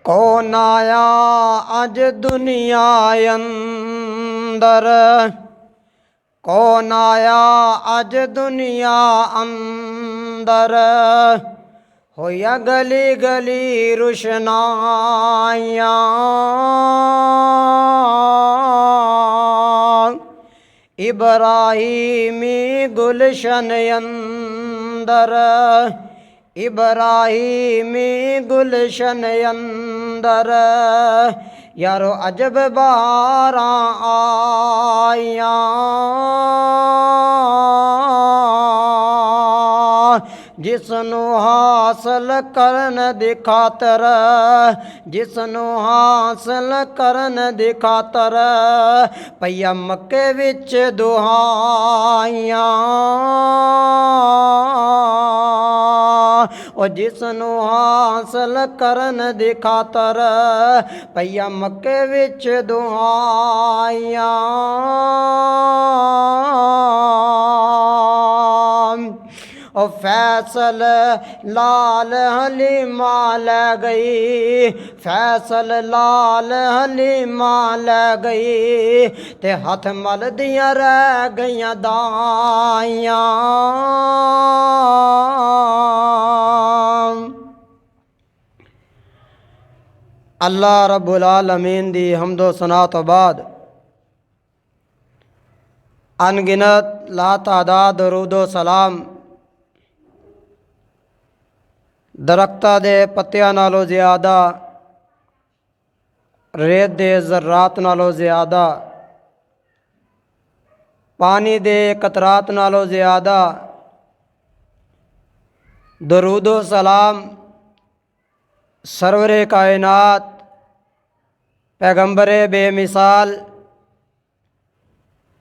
कौन आया अज दुनिया अंदर, कौन आया अज दुनिया अंदर, होया गली गली रुशनाइयाँ। इब्राहिमी गुलशन अंदर, इब्राहिमी गुलशन अंदर, यारो अजब बहारां आइयां। जिसनू हासिल करन दी खातर, जिसनू हासिल करन दी खातर, पईया मक्के विच दुहाइयां। और जिसनू हासिल करन दी खातर, पईया मक्के विच दुहाइयां। और फैसल लाल हलीमा लै गई, फैसल लाल हलीमा लै गई, ते हथ मल दियां रह गईयां दाइयां। अल्लाह रब्बुल आलमीन दी हम्दो सना तो बाद अनगिनत लातादाद दरूदो सलाम दरख्तां दे पत्तियां नालों ज़्यादा, रेत दे ज़र्रात नालों ज़्यादा, पानी दे कतरात नालों ज़्यादा दरूदो सलाम सरवरे कायनात पैगंबरे बेमिसाल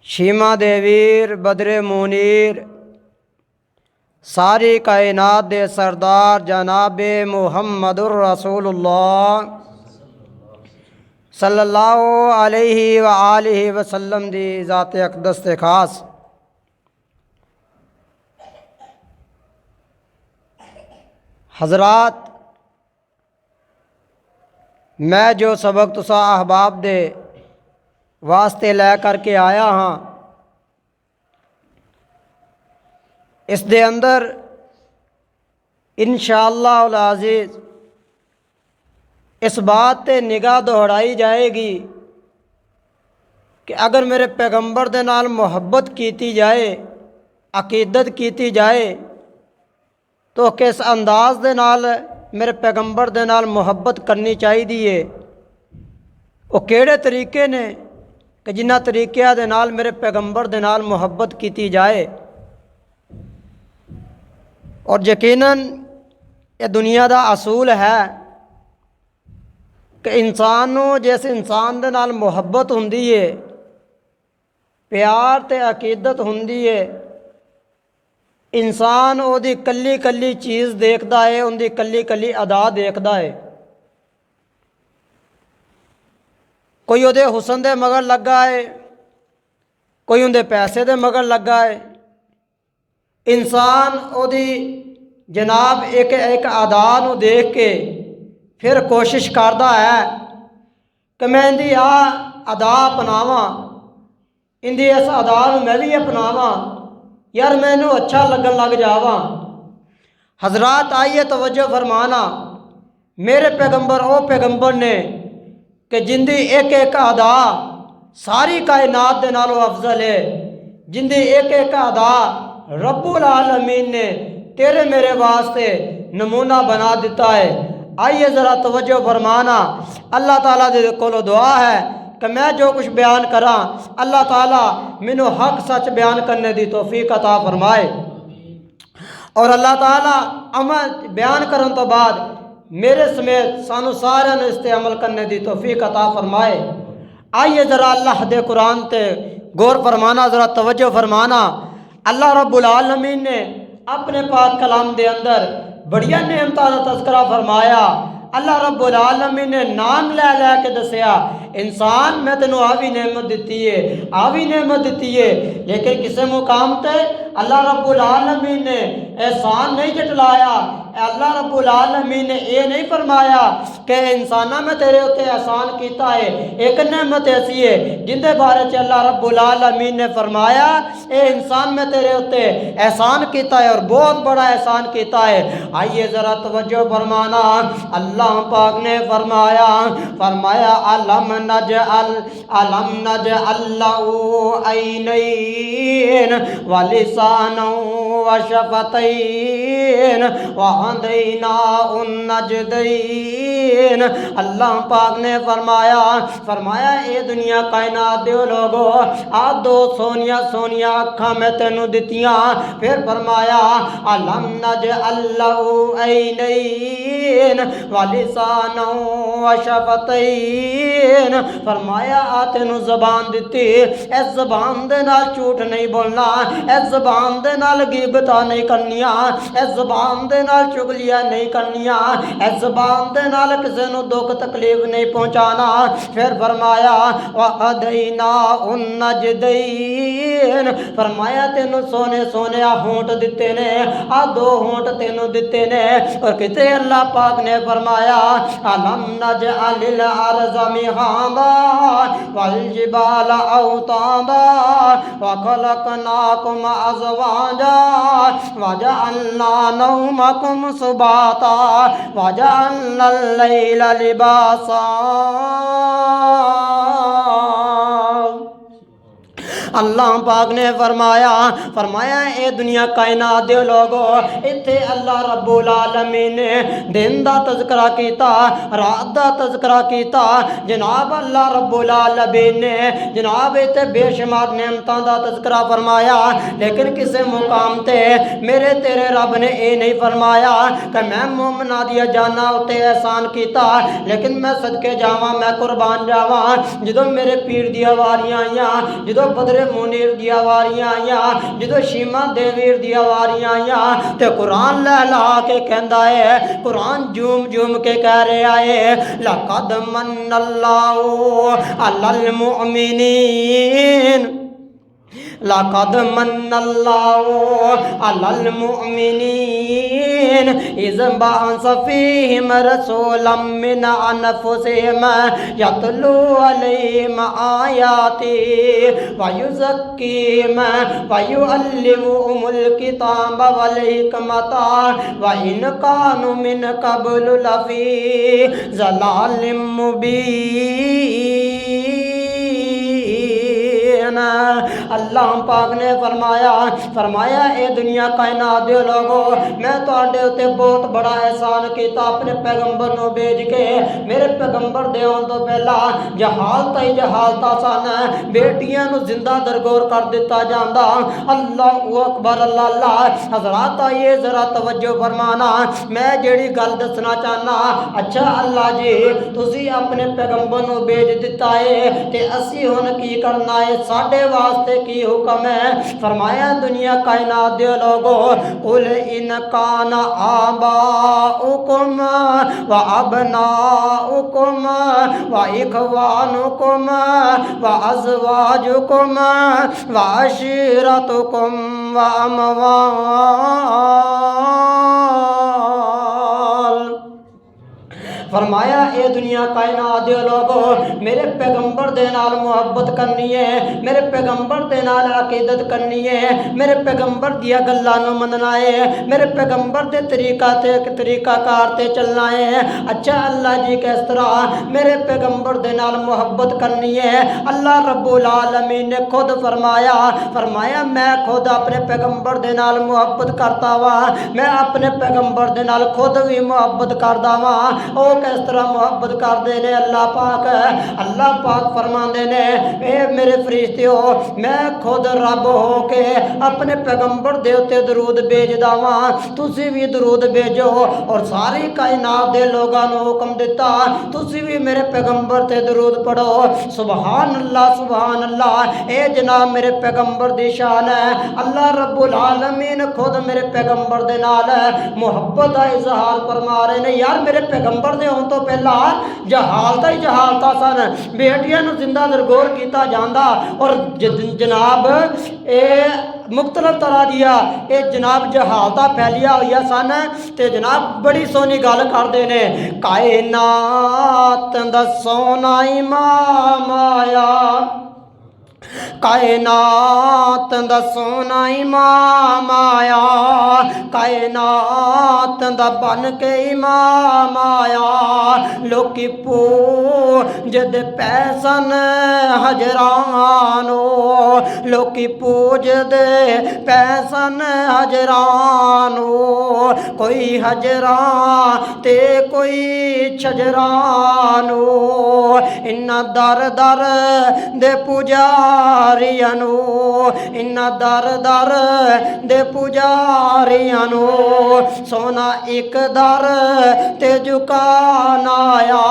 शीमा देवीर बदरे मुनीर सारी कायनात दे सरदार जनाबे मुहम्मदुर रसूलुल्लाह सल्लल्लाहु अलैहि व आलिहि वसल्लम दी ज़ात अक़दस ते खास। हज़रात, मैं जो सबक तुसा अहबाब दे वास्ते लै करके आया हाँ, इस दे अंदर इंशाअल्लाह उल अज़ीज़ इस बात ते निगाह दोहराई जाएगी कि अगर मेरे पैगंबर दे नाल मुहब्बत कीती जाए, अकीदत कीती जाए, तो किस अंदाज दे नाल मेरे पैगंबर दे नाल मुहब्बत करनी चाहिए। वो केड़े तरीके ने कि जिन्हां तरीक़िਆਂ दे नाल मेरे पैगंबर दे नाल मुहब्बत कीती जाए। और यकीनन ये दुनिया दा असूल है कि इंसान नूं जिस इंसान दे नाल मुहब्बत हुंदी है, प्यार ते अकीदत हुंदी है, इंसान ओदी कल्ली कल्ली चीज़ देखदा है, उनकी कल्ली कल्ली अदा देखदा है। कोई उहदे हुसन दे मगर लगा है, कोई उनके पैसे दे मगर लगा है। इंसान ओदी जनाब एक एक अदा नूं देख के फिर कोशिश करता है कि मैं इंदी अदा अपनावां, इंदी इस अदा नूं मैं भी अपनावां, यार मैनू अच्छा लगन लग जावां। हजरात, आइए तवज्जो फरमाना, मेरे पैगंबर ओ पैगंबर ने कि जिंदी एक एक अदा सारी कायनात दे नालों अफजल है, जिंदी एक एक अदा रब्बुल आलमीन ने तेरे मेरे वास्ते नमूना बना दिता है। आइए ज़रा तवज्जो फरमाना, अल्लाह ताला दे कोलों दुआ है कि मैं जो कुछ बयान करा, अल्लाह ताला मैनू हक सच बयान करने की तौफीक अता फरमाए। और अल्लाह ताला अमल बयान करने तो बाद मेरे समेत सानू सारे इस ते अमल करने की तौफीक अता फरमाए। आइए ज़रा अल्लाह दे कुरान ते गौर फरमाना, ज़रा तवज्जो फरमाना। अल्लाह रब्बुल आलमीन ने अपने पाक कलाम दे अंदर बड़िया नेमतां दा तज़किरा फरमाया। अल्लाह रब्बुल आलमीन ने नाम लै लै के दसिया, इंसान मैं तेनों आ भी नेमत दी है, आ भी नेमत दी है, लेकिन किसी मुकाम ते अल्लाह रब्बुल आलमीन ने एहसान नहीं जटलाया। अल्लाह रब्बुल आलमीन ने ये नहीं फरमाया कि इंसाना मैं तेरे उत्ते एहसान किया है। एक नेमत ऐसी है जिंदे बारे च अल्लाह रब्बुल आलमीन ने फरमाया ए इंसान मैं तेरे उत्ते एहसान किया है और बहुत बड़ा एहसान किया है। आइए ज़रा तवज्जो फरमाना। अल्लाह पाक ने फरमाया अलम नजअल लहू ऐनैन व लिसानन व शफतैन व हदैनाहुन नजदैन। अल्लाह पाक ने फरमाया ए दुनिया कायनात दे लोगो आ दो सोनिया सोनिया अखा मैं तेनू दित्तियां। फिर फरमाया अलम नजअल लहू ऐनैन व लिसानन व शफतैन। फरमाया आ तेनू ज़बान दित्ती, इस ज़बान दे नाल झूठ नहीं बोलना, इस ज़बान दे नाल गिबता नहीं करनिया, इस ज़बान दे नाल चुगलियां नहीं करनिया, इस ज़बान दे नाल किसी नू दुख तकलीफ नहीं पहुंचाना। फिर फरमाया व हदैनाहुन नजदैन। फरमाया तेनू सोने सोने आ होंठ दिते ने, आ दो होंठ तेनू दिते ने। और किते अल्लाह पाक ने फरमाया अलम नजअलिल अर्ज़ मिहादा वल जिबाला औतादा व खलकनाकुम अज़वाजा व जअलना नौमकुम सुबाता व जअलना लैला लिबासा। अल्लाह पाक ने फरमाया ए दुनिया कायनात दे लोगो इत्थे अल्लाह रब्बुल आलमीन ने दिन दा तज़करा कीता, रात दा तज़करा कीता। जनाब अल्लाह रब्बुल आलमीन ने जनाब इत्थे बेशुमार नेमतां दा तज़करा फरमाया। लेकिन किसी मुकाम ते मेरे तेरे रब ने ये नहीं फरमाया कि मैं मोमना दिया जाना उत्ते एहसान कीता। लेकिन मैं सदके जावां, मैं कुर्बान जावां, जदों मेरे पीर दियां वारियां आईयां, जदों बदरे मुनीर दिया वारियां आईयां, जदों शीमा देवीर दिया वारियां आईयां ते कुरान ला के कहंदा है, कुरान झूम झूम के कह रहा है लक़द मन्नल्लाहु अलल मुअमिनीन, लक़द मन्नल्लाहु अलल मुअमिनीन इज़ बअस फ़ीहिम रसूलन मिन अनफ़ुसिहिम यतलू अलैहिम आयाति व युज़क्कीहिम व युअल्लिमुहुमुल किताब वल हिकमता व इन कानू मिन क़ब्लु लफ़ी ज़लालिम मुबीन। अल्लाह पाक ने फरमाया ए दुनिया कायनात दे लोगो मैं तुहाडे उत्ते बहुत बड़ा एहसान किया अपने पैगंबर नूं भेज के। मेरे पैगंबर दे आउण तो पहला जहालत ही जहालत सन, बेटियां नूं जिंदा दरगोर कर दिता जांदा। अल्लाहु अकबर अल्लाह। हज़रात आइए ज़रा तवज्जो फरमाना, मैं जेड़ी गल दसना चाहना। अच्छा अल्लाह जी तुसी अपने पैगंबर नूं भेज दिता है ते असी हुण की करना है, साडे वास्ते की हुक्म है। फरमाया दुनिया कायनात दे लोगो कुल इन काना आबाउकुम व अबनाउकुम व इखवानुकुम व अज़वाजुकुम व अशीरतुकुम व अमवाल। फरमाया ए दुनिया कायनात दे लोगो मेरे पैगंबर दे नाल मुहब्बत करनी है, मेरे पैगंबर दे नाल अकीदत करनी है, मेरे पैगंबर दिया गल्लां नूं मनना है, मेरे पैगंबर दे तरीकाकार ते चलना है। अच्छा अल्लाह जी किस तरह मेरे पैगंबर दे नाल मुहब्बत करनी है? अल्लाह रब्बुल आलमीन ने खुद फरमाया मैं खुद अपने पैगंबर दे नाल मुहब्बत करता वा, मैं अपने पैगंबर दे नाल खुद भी मुहब्बत करदा वा। ओ किस तरह मुहब्बत करते ने अल्लाह पाक फरमाते ने ए मेरे फरिश्तियो मैं खुद रब हो के अपने पैगंबर दे उत्ते दरूद भेजदा वां, तुसी भी दरूद भेजो। और सारी कायनात दे लोगां नूं हुक्म दिता तुसी भी मेरे पैगंबर ते दरूद पढ़ो। सुभान अल्लाह सुभान अल्लाह। ए जनाब मेरे पैगंबर दी शान है। अल्लाह रब्बुल आलमीन खुद मेरे पैगंबर दे नाल मुहब्बत दा इजहार फरमा रहे ने। यार मेरे पैगंबर दे होने तो पहला जहालता ही जहालता सन, बेटियां नूं जिंदा दरगोर किया जांदा। और जनाब ए मुख्तलिफ तरह दिया ये जनाब जहालता फैलिया हुई सन ते जनाब बड़ी सोहनी गल करते ने कायनात दा सोना इमाम आया कायनात दा सोना इमाम आया कायनात दा बन के इमाम आया लोकी पूजदे पैसन हजरानो लोकी पूजदे पैसन हजरानो कोई हजरा ते कोई छजरानो इन्ना दर दर दे पुजारियानो इन्ना दर दर दे पुजारियानो सोना एक दर ते झुकाना आया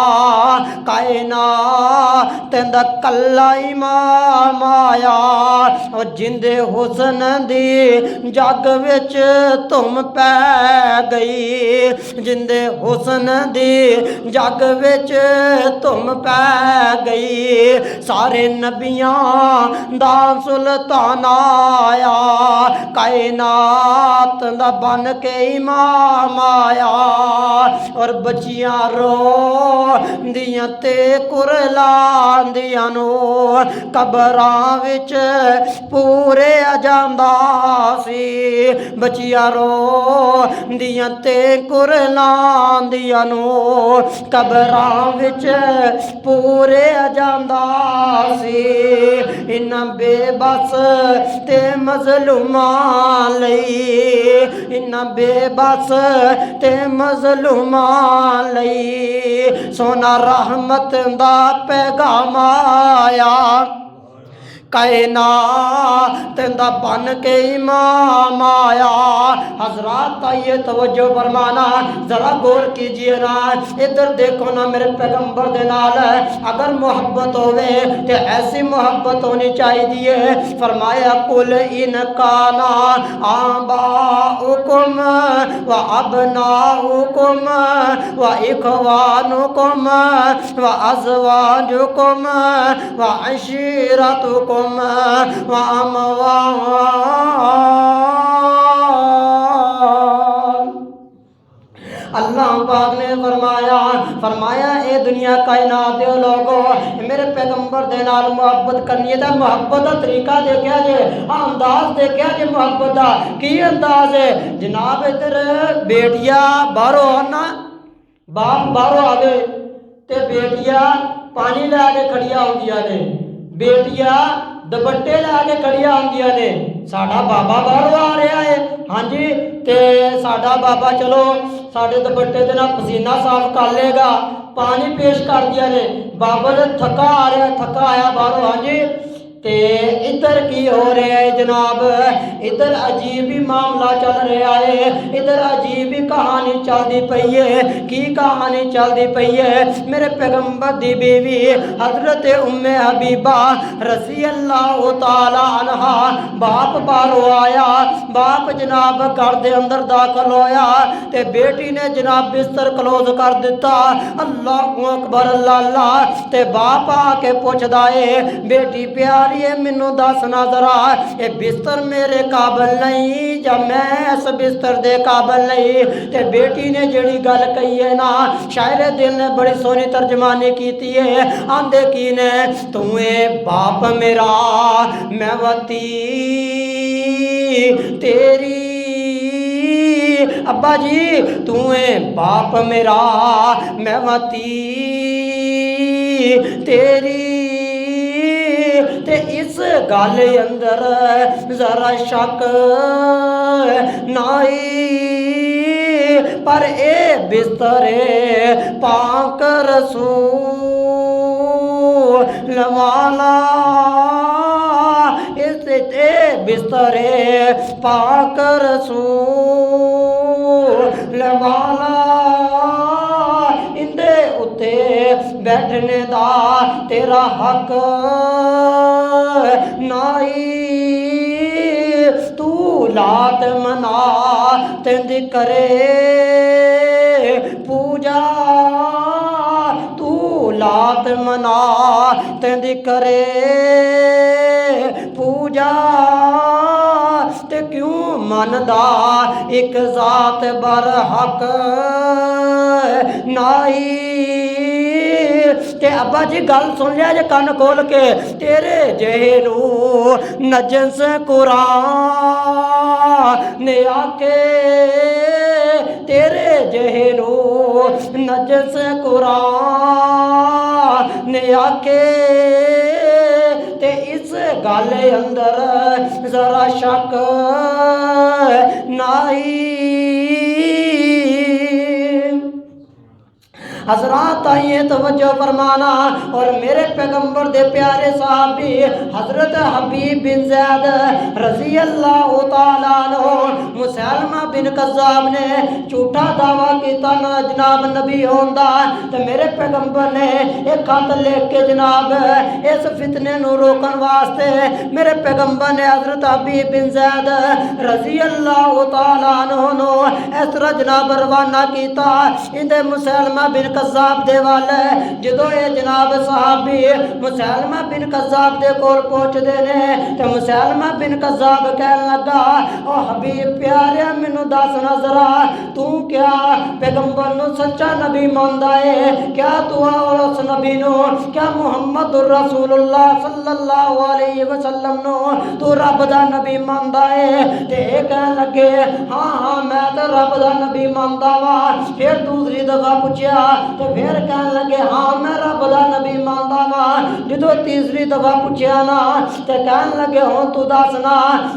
कायनात दा कल्ला इमाम आया और जिंदे हुसन दी जग विच तुम पै गई जिंदे हुसन दी जग विच तुम पै गई सारे नबियां दा सुल्तान आया कायनात दा बन के इमाम आया और बच्चियां रो दियां ते कुरलांदियां नो कबरां विच पूरे जांदा सी बच्चियां रो दियां ते कुरलांदियां नो कबरां विच पूरे जांदा सी इन्ना बेबस ते मजलूमां लई इन्ना बेबस ते मजलूमां लई सोना रहमत दा पैगाम आया कायनात दा बन के इमाम आया हजरात आइए तवज्जो फरमाना जरा गौर कीजिए ना इधर देखो ना मेरे पैगंबर दे नाल अगर मोहब्बत होवे ते ऐसी मोहब्बत होनी चाहिए फरमाया कुल इन काना आबाउकुम व अबनाउकुम व इखवानुकुम व अज़वाजुकुम व अशीरतुकुम अल्लाह पाक ने फरमाया ए दुनिया कायनात दे लोगो मेरे पैगंबर दे नाल मोहब्बत करनी है तो मोहब्बत का तरीका देखा जे अंदाज देखा जे मोहब्बत का की अंदाज है जनाब इधर बेटिया बाहरों आना बाप बाहरों आवे ते बेटिया पानी लैके खड़िया होंदियां ने बेटिया दुपट्टे लैके खड़िया होंदियां ने साडा बाबा बाहरों आ रहा है हाँ जी ते साडा बाबा चलो साडे दुपट्टे दे नाल पसीना साफ कर लेगा पानी पेश कर दिया ने बाबा ने थका आ रहा थका आया बाहरों हाँ जी ते इधर की हो रहा है जनाब इधर अजीब ही मामला चल रहा है इधर अजीब ही कहानी चलती पई है की कहानी चलती पई है मेरे पैगंबर दी बीवी हजरत उम्मे हबीबा रज़ी अल्लाह तआला अन्हा बाप बाहरों आया बाप जनाब घर दे अंदर दाखिल होया ते बेटी ने जनाब बिस्तर क्लोज कर दिता अल्लाहु अकबर अल्लाह ते बाप आके पुछदा है बेटी प्यार मैनू दसना जरा ये बिस्तर मेरे काबिल नहीं या मैं इस बिस्तर दे काबिल नहीं ते बेटी ने जड़ी गल कही है ना शायरे दिल ने बड़ी सोहनी तर्जमानी की है आंदे की ने तू बाप मेरा मैं वती तेरी अब्बा जी तू बाप मेरा मैं वती तेरी ते इस गल अंदर जरा शक नाई पर ए बिस्तरे पाक रसूल वाला इस बिस्तरे पाक रसूल वाला इंदे उत्ते बैठने दा तेरा हक नाई तू लात मना तेंदी करे पूजा तू लात मना तेंदी करे पूजा क्यों मनदा एक जात बर हक नाई। ते अब्बा जी गल सुन लिया जे कन खोल के, तेरे जेनू नजस कुरान ने आके, तेरे जेनू नजस कुरान ने आके, ते इस गल अंदर जरा शक नाई। हजरात आइए तवज्जो फरमाना। और मेरे पैगंबर दे प्यारे साहबी हजरत हबीब बिन ज़ैद रज़ी अल्लाह तआला अन्हु मुसलमा बिन कज़्ज़ाब ने झूठा दावा किया ना जनाब नबी होंदा, ते मेरे पैगंबर ने एक खत लिख के जनाब इस फितने नू रोकन वास्ते मेरे पैगंबर ने हजरत हबीब बिन ज़ैद रज़ी अल्लाह तआला अन्हु नू इस तरह जनाब रवाना किया। इंदे मुसलमा बिन कज़्ज़ाब दे वाल जदों ये जनाब साहबी मुसलमा बिन कज़्ज़ाब दे कोल पहुंचते ने, तो मुसलमा बिन कज़्ज़ाब कहन लगा, ओ हबीब प्यारे मैनू दस ना जरा तू क्या पैगंबर नू सच्चा नबी मानदा है? क्या तू उस नबी नू, क्या मुहम्मद रसूलुल्लाह सल्लल्लाहु अलैहि वसल्लम नू तू रब दा नबी मानदा है? ते कहन लगे हाँ हाँ मैं तो रब दा नबी मानदा वा। फिर दूसरी दफा पूछया तो फिर कहन लगे हाँ मैं रब दा नबी मानदा वा। जो तीसरी दफा पूछया ना तो कहन लगे हुण तू दस ना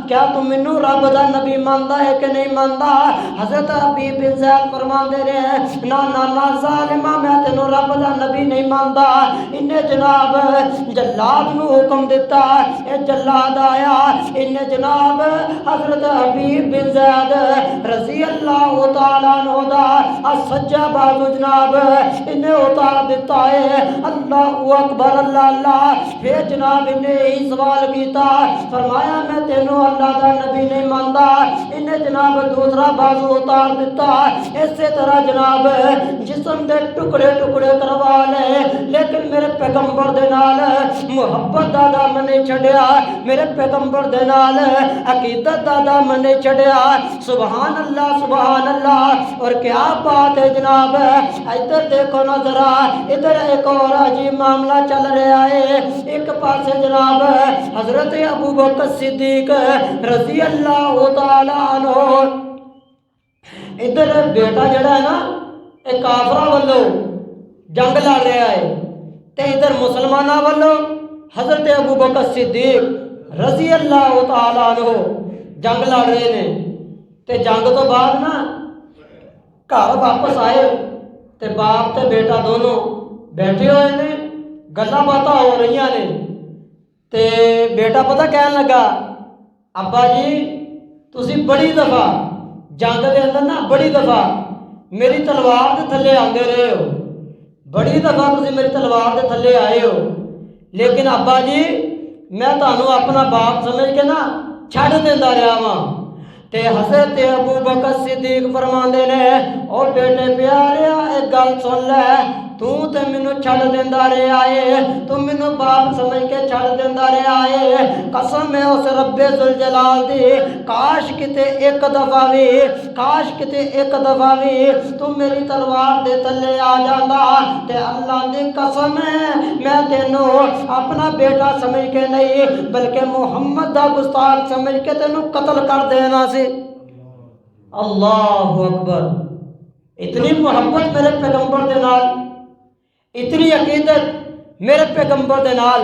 क्या तू मैनू रब दा नबी मानदा है कि नहीं मानदा? हजरत हबीब बिन ज़ैद फरमांदे ने ना ना ना ज़ालिमा मैं तेनू रब दा नबी नहीं मानदा। इन्हें जनाब जल्लाद नू हुक्म दिता, ये जल्लाद आया, इन्हें जनाब हजरत हबीब बिन ज़ैद रज़ी अल्लाह तआला अन्हु दा सज्जा बाजू जनाब इन्हें उतार दिता है। अल्लाह अकबर अल्लाह अल्लाह। फिर जनाब इन्हें यही सवाल किया, फरमाया मैं तेनों अल्लाह का नबी नहीं मानता। इन्हें जनाब दूसरा बाजू उतार दिता। इसी तरह जनाब जिस्म के टुकड़े टुकड़े करवा ले, लेकिन मेरे पैगंबर दे नाल मुहब्बत दा दम नहीं छड़िया, मेरे पैगंबर दे नाल अकीदत दा दम नहीं छड़िया। सुभान अल्लाह सुभान अल्लाह। और क्या बात है जनाब, इधर देखो ना जरा, इधर एक और अजीब मामला चल रहा है। एक पासे जनाब हजरत अबू बकर सिद्दीक रज़ी अल्लाह तआला अन्हु, इधर बेटा जड़ा है ना एक काफरा वालों जंग लड़ रहा है, ते इधर मुसलमाना वालों हजरत अबू बकर सिद्दीक रज़ी अल्लाह तआला अन्हु जंग लड़ रहे ने। ते जंग तो बाद ना घर वापस आए ते बाप ते बेटा दोनों बैठे हुए ने, गल्लां बातां हो रही ने। ते बेटा पता कहन लगा, अब्बा जी तुसी बड़ी दफा जंग के अंदर ना बड़ी दफा मेरी तलवार के थले आते रहे हो, बड़ी दफा तुसी मेरी तलवार के थले आए हो, लेकिन अब्बा जी मैं तुहानू अपना बाप समझ के ना छड़ देंदा रहा वां। ते हजरत अबू बकर सिद्दीक फरमांदे ने, ओ बेटे प्यारिया एक गल सुन ले, तू तो मैनू छड़ देंदा रहा है, तू मैनू बाप समझ के छड़ देंदा रहा है। कसम है उस रब्बे जुल जलाल दी, काश किते एक दफा भी, काश किते एक दफा भी तू मेरी तलवार दे थले आ जांदा, ते अल्लाह दी कसम है मैं तेनू अपना बेटा समझ के नहीं बल्कि मुहम्मद दा गुस्ताख समझ के तेनू कत्ल कर देना सी। अल्लाहु अकबर। इतनी मोहब्बत मेरे पैगंबर दे नाल, इतनी अकीदत मेरे पैगंबर दे नाल।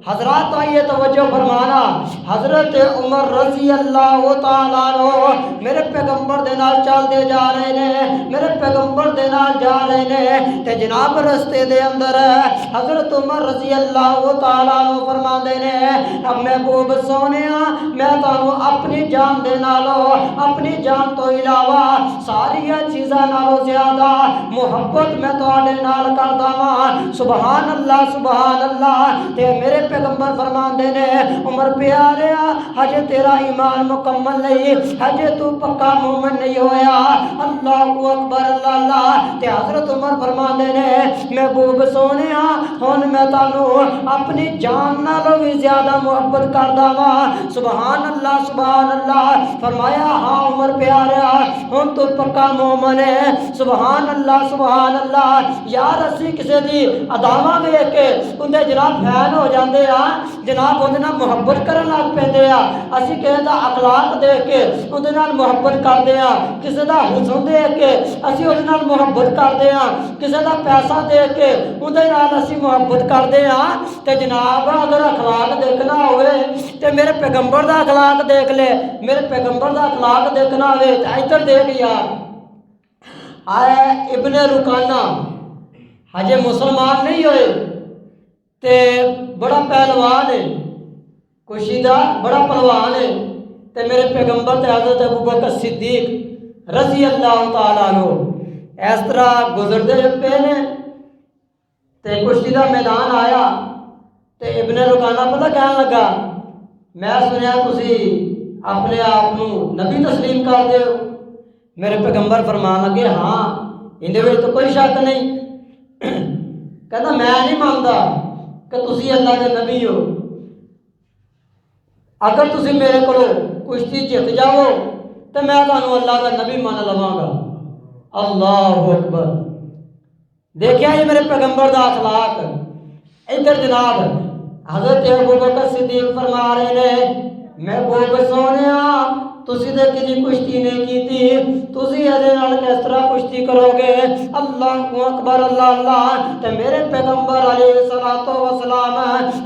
हजरात आइए तवज्जो फरमाना, हजरत उमर रज़ी अल्लाह तआला अन्हु मेरे पैगंबर दे नाल चलते जा रहे ने, मेरे पैगंबर दे नाल जा रहे ने। ते जनाब रस्ते दे अंदर हजरत उमर रज़ी अल्लाह तआला अन्हु फरमांदे ने, अब महबूब सोनिया मैं तुहानू अपनी जान दे नालों, अपनी जान तो इलावा सारिया चीज़ां नालों ज़्यादा मुहब्बत मैं तुहाडे नाल करदा वां। सुभान अल्लाह सुभान अल्लाह। ते मेरे पैगंबर फरमाते ने उमर प्यारिया हजे तेरा ईमान मुकम्मल नहीं, हजे तू पक्का मोमिन नहीं होया। अल्लाहु अकबर अल्लाह। ते हजरत उमर फरमाते ने महबूब सोने हुण मैं तानू अपनी जान नालों भी ज्यादा मुहब्बत करदा वा। सुभान अल्लाह सुभान अल्लाह। फरमाया हाँ उमर प्यारिया हुण तू पक्का मोमिन है। सुभान अल्लाह सुभान अल्लाह। यार असी किसी दी अदावां वेख के उनके जनाब फैन हो जाते हैं, जनाब उहदे नाल मुहब्बत करन लग पैंदे आ। असी किसी दा अखलाक देख के उहदे नाल मुहब्बत करते हैं, किसी दा हुस्न देख के असी उहदे नाल मुहब्बत करते हैं, किसी दा पैसा देख के उहदे नाल असी मुहब्बत करते हैं। ते जनाब अगर अखलाक देखना होवे ते मेरे पैगंबर दा अखलाक देख ले, मेरे पैगंबर दा अखलाक देखना होवे ते इधर देख यार। आया इब्ने रुकाना हजे मुसलमान नहीं होए ते बड़ा पहलवान है, कुशीदा बड़ा पहलवान है। ते मेरे पैगंबर ते हज़रत अबू बकर सिद्दीक रज़ी अल्लाह तआला अन्हु इस तरह गुजरते पे ने ते कुशीदा मैदान आया ते इब्ने रुकाना पता कहन लगा मैं सुनिया तुसी अपने आप को नबी तस्लीम करते हो। मेरे पैगंबर फरमान लगे हाँ इहदे विच तो कोई शक नहीं। कहता मैं नहीं मानता कि तुसी अल्लाह के नबी हो, अगर तुसी मेरे को कुश्ती जित जाओ तो मैं तुहानू अल्लाह का नबी मान लवांगा। अल्लाह अकबर। देखिया ये मेरे पैगंबर का अखलाक। इधर जनाब हजरत अबू बकर सिद्दीक फरमा रहे ने महबूब सोनिया तुसी ते किसी कुश्ती नहीं की थी, तुसी इहदे नाल किस तरह कुश्ती करोगे। अल्लाहु अकबर अल्लाह अल्लाह। ते मेरे पैगंबर अलैहिस्सलातो वस्सलाम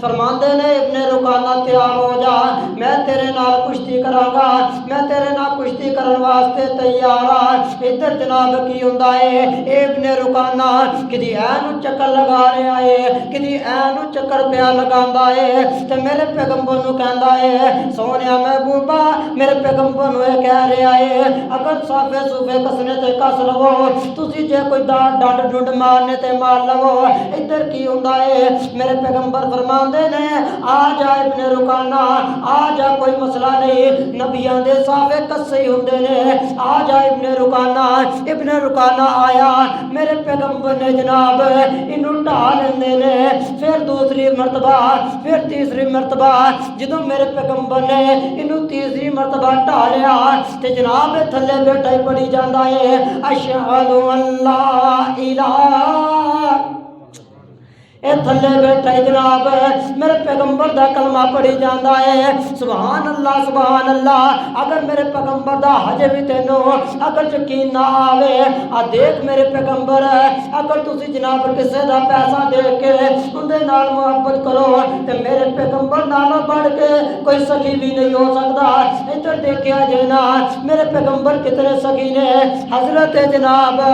फरमांदे ने इब्ने रुकाना तैयार हो जा, मैं तेरे नाल कुश्ती करांगा, मैं तेरे नाल कुश्ती करन वास्ते तैयार हां। इधर जनाब की हुंदा है इब्ने रुकाना किदी ऐनू चक्कर लगा रहा है, किदी ऐनू चक्कर पिया लगांदा है ते मेरे पैगंबर नू कहंदा है सोनिया महबूबा मेरे पैगंबर कह रहा है अगर साफे सूफे कसने ते कस लवो, तुसी जे कोई डंड डुंड मारने ते मार लवो। इधर की हुंदा है मेरे पैगंबर फरमांदे ने आ जा इब्ने रुकाना आ जा, कोई मसला नहीं, नबियां दे साफे कसे ही हुंदे ने, आ जा इब्ने रुकाना। इब्ने रुकाना आया, मेरे पैगंबर ने जनाब इनू ढा लेंदे ने, फिर दूसरी मरतबा फिर तीसरी मरतबा जदों मेरे पैगंबर ने इनू तीसरी मरतबा ढा लिया ते जनाब थले बैठा ही पड़ी जाता है अशहदु अल्ला इलाहा। ए थले बैठा ही जनाब मेरे पैगंबर दा कलमा पढ़ी जाता है सुभान अल्लाह सुभान अल्लाह। अगर मेरे पैगंबर दा हजे भी तेनों अगर यकीन ना आवे आ देख मेरे पैगंबर अगर तुसी जनाब किसे दा पैसा दे के उनदे नाल मुहब्बत करो ते मेरे पैगंबर नालों बढ़ के कोई सखी भी नहीं हो सकता। इधर देखिया जे ना मेरे पैगंबर कितने सखी ने। हजरत जनाब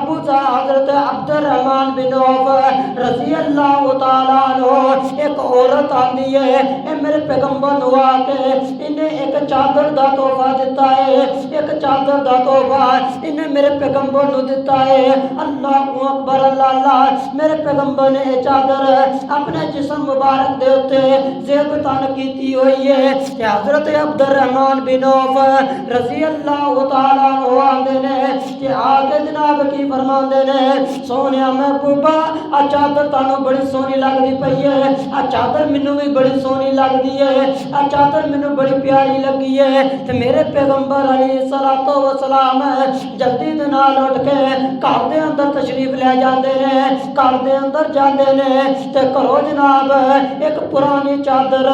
अबू हजरत अब्दुर्रहमान बिन औफ रज़ी अल्लाह तआला अन्हु एक औरत आंदी है ए मेरे पैगंबर नु आके इन्हें एक चादर दा तोहफा दिता है, एक चादर दा तोहफा इन्हें मेरे पैगंबर नु दिता है। अल्लाहु अकबर अल्लाह अल्लाह। मेरे पैगंबर ने ये चादर अपने जिस्म मुबारक दे उत्ते ज़ेब तन कीती हुई है। ते हजरत अब्दुर्रहमान बिन औफ रज़ी अल्लाह तआला अन्हु आंदे ने कि आके जनाब की फरमांदे ने सोनिया महबूबा आ चादर बड़ी सोहनी लगती पई है, आ चादर मैनू भी बड़ी सोहनी लगती है, आ चादर मैनू बड़ी प्यारी लगी है। ते मेरे पैगंबर अलैहिस्सलातो वस्सलाम जल्दी दे नाल उठ के घर दे अंदर तशरीफ ले जाते हैं, घर दे अंदर जाते हैं ते घरों जनाब एक पुरानी चादर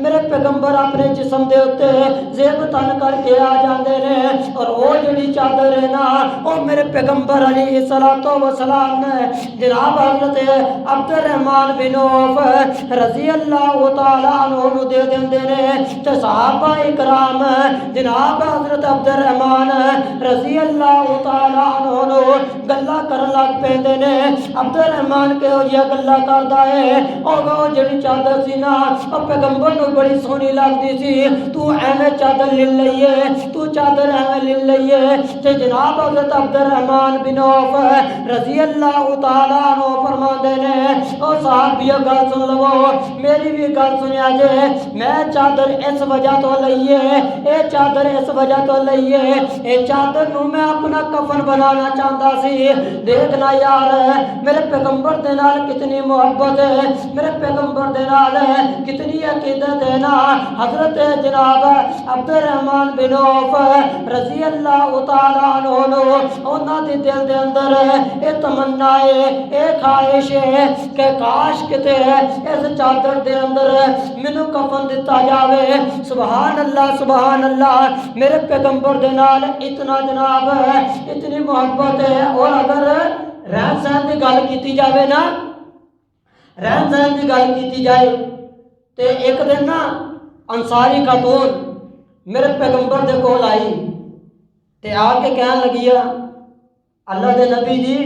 मेरे पैगंबर अपने जिस्म दे उत्ते ज़ेब तन करके आ जाते हैं। और वो जिहड़ी चादर है ना वो मेरे पैगंबर अलैहिस्सलातो वस्सलाम ने जनाब हजरत अब्दुर्रहमान बिन औफ रज़ी अल्लाह तआला अन्हु नू दे देंदे ने ते सहाबा इकराम जनाब हजरत अब्दुर्रहमान रज़ी अल्लाह तआला अन्हु नू गल्लां करन लग पैंदे ने। अब्दुर्रहमान किहो जिहा गल्लां करदा है ओ जिहड़ी चादर सी ना ओ पैगंबर नू बड़ी सोहनी लगदी सी, तू एवें चादर ले लईए, तू चादर एवें ले लईए। ते जनाब हजरत अब्दुर्रहमान बिन औफ रज़ी अल्लाह तआला अन्हु फरमांदे ने ओ साहबियों गल सुन लवो, मेरी भी गल सुनिया जे। मैं चादर इस वजह तो लईए, ये चादर इस वजह तो लईए, ये चादर नूं मैं अपना कफन बनाना चाहता सी। देखना यार मेरे पैगंबर दे नाल कितनी मोहब्बत है, मेरे पैगंबर दे नाल कितनी अकीदत है ना। हजरत जनाब अब्दुर्रहमान बिन औफ रजी अल्लाह तआला अन्हु उन्हां दे दिल दे अंदर ये तमन्ना है, ये ख्वाहिश है कि काश किते इस चादर दे अंदर मैनू कफन दिता जावे। सुभान अल्लाह, मेरे पैगंबर दे नाल इतना जनाब इतनी मोहब्बत है। और अगर रहन सहन की गल की जाए ना, रहन सहन की गल की जाए तो एक दिन ना अंसारी खातून मेरे पैगंबर दे कोल आई ते आके कहन लगी अल्लाह दे नबी जी,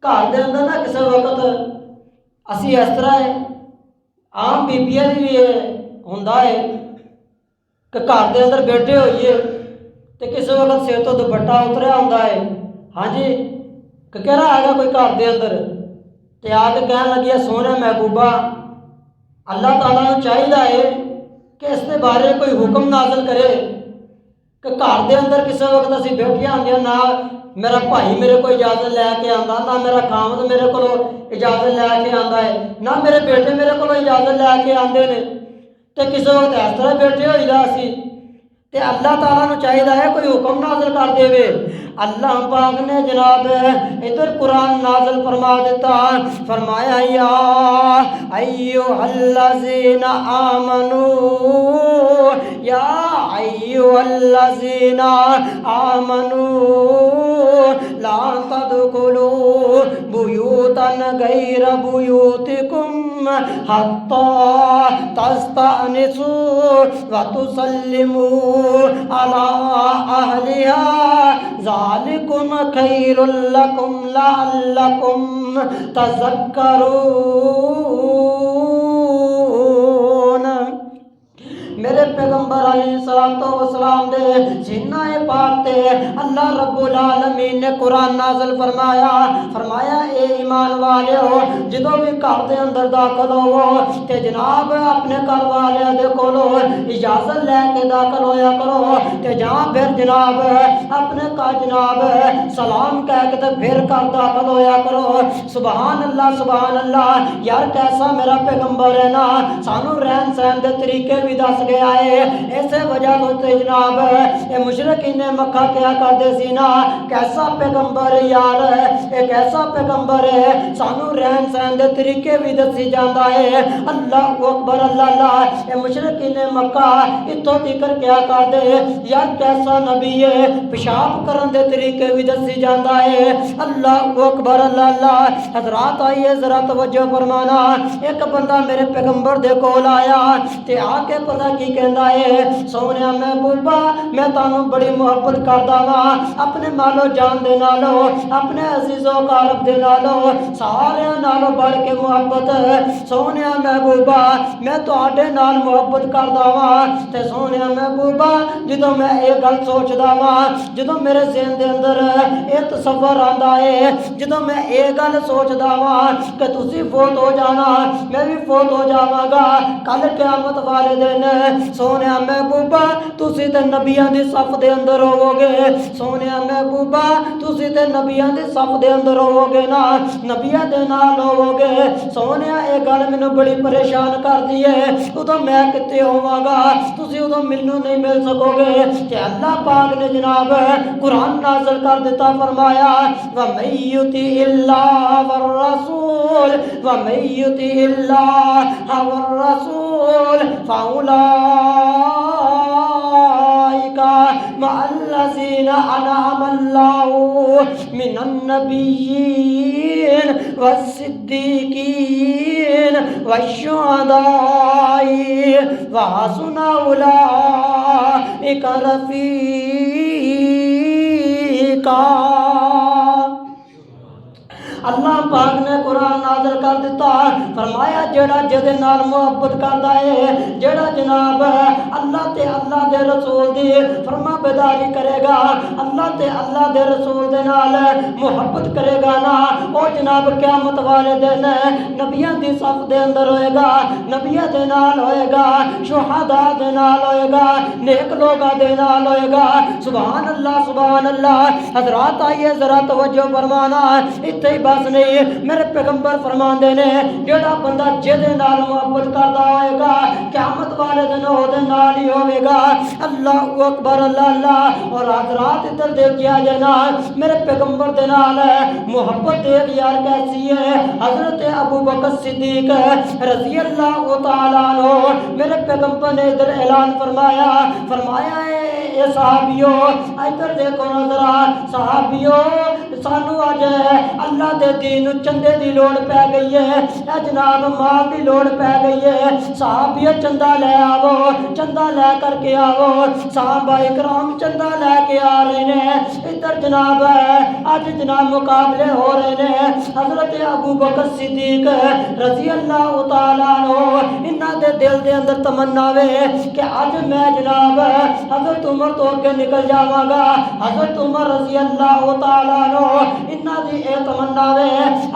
घर दे अंदर ना किसी वक्त असी इस तरह है, आम बीबियां भी होंदा है कि घर दे अंदर बैठे होइए तो किसी वक्त सिर तो दुपट्टा उतरिया होंदा है। हाँ जी, कहरा आएगा कोई घर दे अंदर ते आके कहन लगी सोने महबूबा, अल्लाह ताला नूं चाहिदा है कि इसके बारे कोई हुक्म नाज़िल करे कि घर के अंदर किसी वक्त असी बैठिया होंगे ना मेरा भाई मेरे को इजाजत लैके आता, ना मेरा खामद मेरे को इजाजत लैके आता है, ना मेरे बेटे मेरे को इजाजत लैके आते हैं, तो किसी वक्त इस तरह बैठे होईदा असी ते अल्लाह ताला नूं चाहिदा है कोई हुक्म नाज़िल कर देवे। अल्लाह पाक ने जनाब इधर कुरान नाज़िल फरमा दिता, फरमाया या अय्युहल्लज़ीना आमनू, या अय्युहल्लज़ीना आमनू ला तदखुलू बुयूतन गैर बुयूतिकुम हत्ता तस्तअनिसू व तुसल्लिमू अला अहलिहा ज़ालिकुम खैरुल लकुम लअल्लकुम तज़क्करून। मेरे पैगंबर अलैहिस्सलाम दे सीने पाक ते अल्लाह रब्बुल आलमीन ने कुरान नाज़िल फरमाया, फरमाया ए ईमान वालियो, जदों भी घर दे अंदर दाखिल होवो ते जनाब अपने घर वाले दे कोलों इजाजत लैके दाखिल होया करो, ते जां फिर जनाब अपने का जनाब सलाम कह के ते फिर घर दाखिल होया करो। सुभान अल्लाह यार, कैसा मेरा पैगंबर है ना, सानू रहन सहन के तरीके भी दस गया है। ऐसे वजह तो जनाब ये मुशरिकीन मक्का क्या करते सी ना, कैसा पैगंबर है यार, एक ऐसा पैगंबर है सानू रहन सहन के तरीके भी दसी जाता है। अल्लाह अकबर अल्लाह, ये मुशरिकीन मक्का इतों तिकर क्या करते यार, कैसा नबी है, पेशाब करने के तरीके भी दसी जाता है। अल्लाह अकबर अल्लाह। हजरात आइए जरा तवज्जो फरमाना, एक बंदा मेरे पैगंबर दे कोल आया ते आके पता की कहता है, सोने महबूबा मैं तानू बड़ी मुहब्बत करदा वा, अपने मालो जान दे नालो, अपने अजीजो कारब दे नालो, सारे नालों बढ़ के मुहब्बत। सोने महबूबा मैं तुहाडे नाल मुहब्बत करदा वा, ते सोने महबूबा जदों मैं ये गल सोचदा वा, जदों मेरे ज़हन दे अंदर ये तसव्वुर आंदा है, जदों मैं ये गल सोचदा वा कि तुसी फौत हो जाना, मैं भी फौत हो जावांगा कल क़यामत वाले दिन, सोने महबूबा तुसी ते नबियां दी सफ दे अंदर होवोगे, सोने महबूबा तुसी ते नबियां दी सफ दे अंदर होवोगे ना, नबियां दे नाल होवोगे। सोने ये गल मैनू बड़ी परेशान करदी है, उदों मैं कित्थे होवांगा, तुसी उदों मैनू नहीं मिल सकोगे। ते अल्लाह पाक ने जनाब कुरान नाज़िल कर दिता, फरमाया व मय्युति इल्लाह वर रसूल, व मय्युति इल्लाह वर रसूल फाउलाइका मअल्लज़ीना अनअमल्लाहु मिनन नबिय्यीन वस्सिद्दीकीन वश्शुहदाई व हसुना उलाइका रफ़ीका। अल्लाह पाक ने कुरान नाज़िल कर दिता, फरमाया जेड़ा जिहदे नाल मुहब्बत करदा है, जेड़ा जनाब अल्लाह ते अल्लाह दे रसूल दी फरमा बेदारी करेगा, अल्लाह ते अल्लाह दे रसूल दे नाल मुहब्बत करेगा ना, ओ जनाब क़यामत वाले दिन नबियां दी सफ दे अंदर होएगा, नबियां दे नाल होएगा, शुहदा दे नाल होएगा, नेक लोगां दे नाल होएगा। सुभान अल्लाह सुभान अल्लाह। हजरात आइए जरा तवज्जो फरमाना, इत्थे ही बस नहीं, मेरे पैगंबर फरमाते ने जेड़ा बंदा जिहदे नाल मुहब्बत करदा होएगा क़यामत वाले दिन ओहदे नाल ही होवेगा। अल्लाहू अकबर अल्लाह अल्लाह। और हजरात इधर देखिया जे ना मेरे पैगंबर दे नाल मुहब्बत देख यार कैसी है। हजरत अबू बकर सिद्दीक रज़ी अल्लाह तआला अन्हु मेरे पैगंबर ने इधर ऐलान फरमाया, फरमाया ये सहाबियो इधर देखो ना जरा सहाबियो, सानू अज अल्लाह के दीन चंदे की लोड़ पै गई है, जनाब माल की लोड़ पै गई है। सहाबियो चंदा लै आवो, चंदा लै करके आवो। साहबा इकराम चंदा लैके आ रहे ने, इधर जनाब अज जनाब मुकाबले हो रहे ने। हजरत अबू बकर सिद्दीक रज़ी अल्लाह तआला अन्हु इन्हां दे दिल दे अंदर तमन्ना वे कि अज मैं जनाब हजरत उमर तो अगे निकल जावांगा। हजरत उमर रज़ी अल्लाह तआला अन्हु इन्हां दी ए तमन्ना वे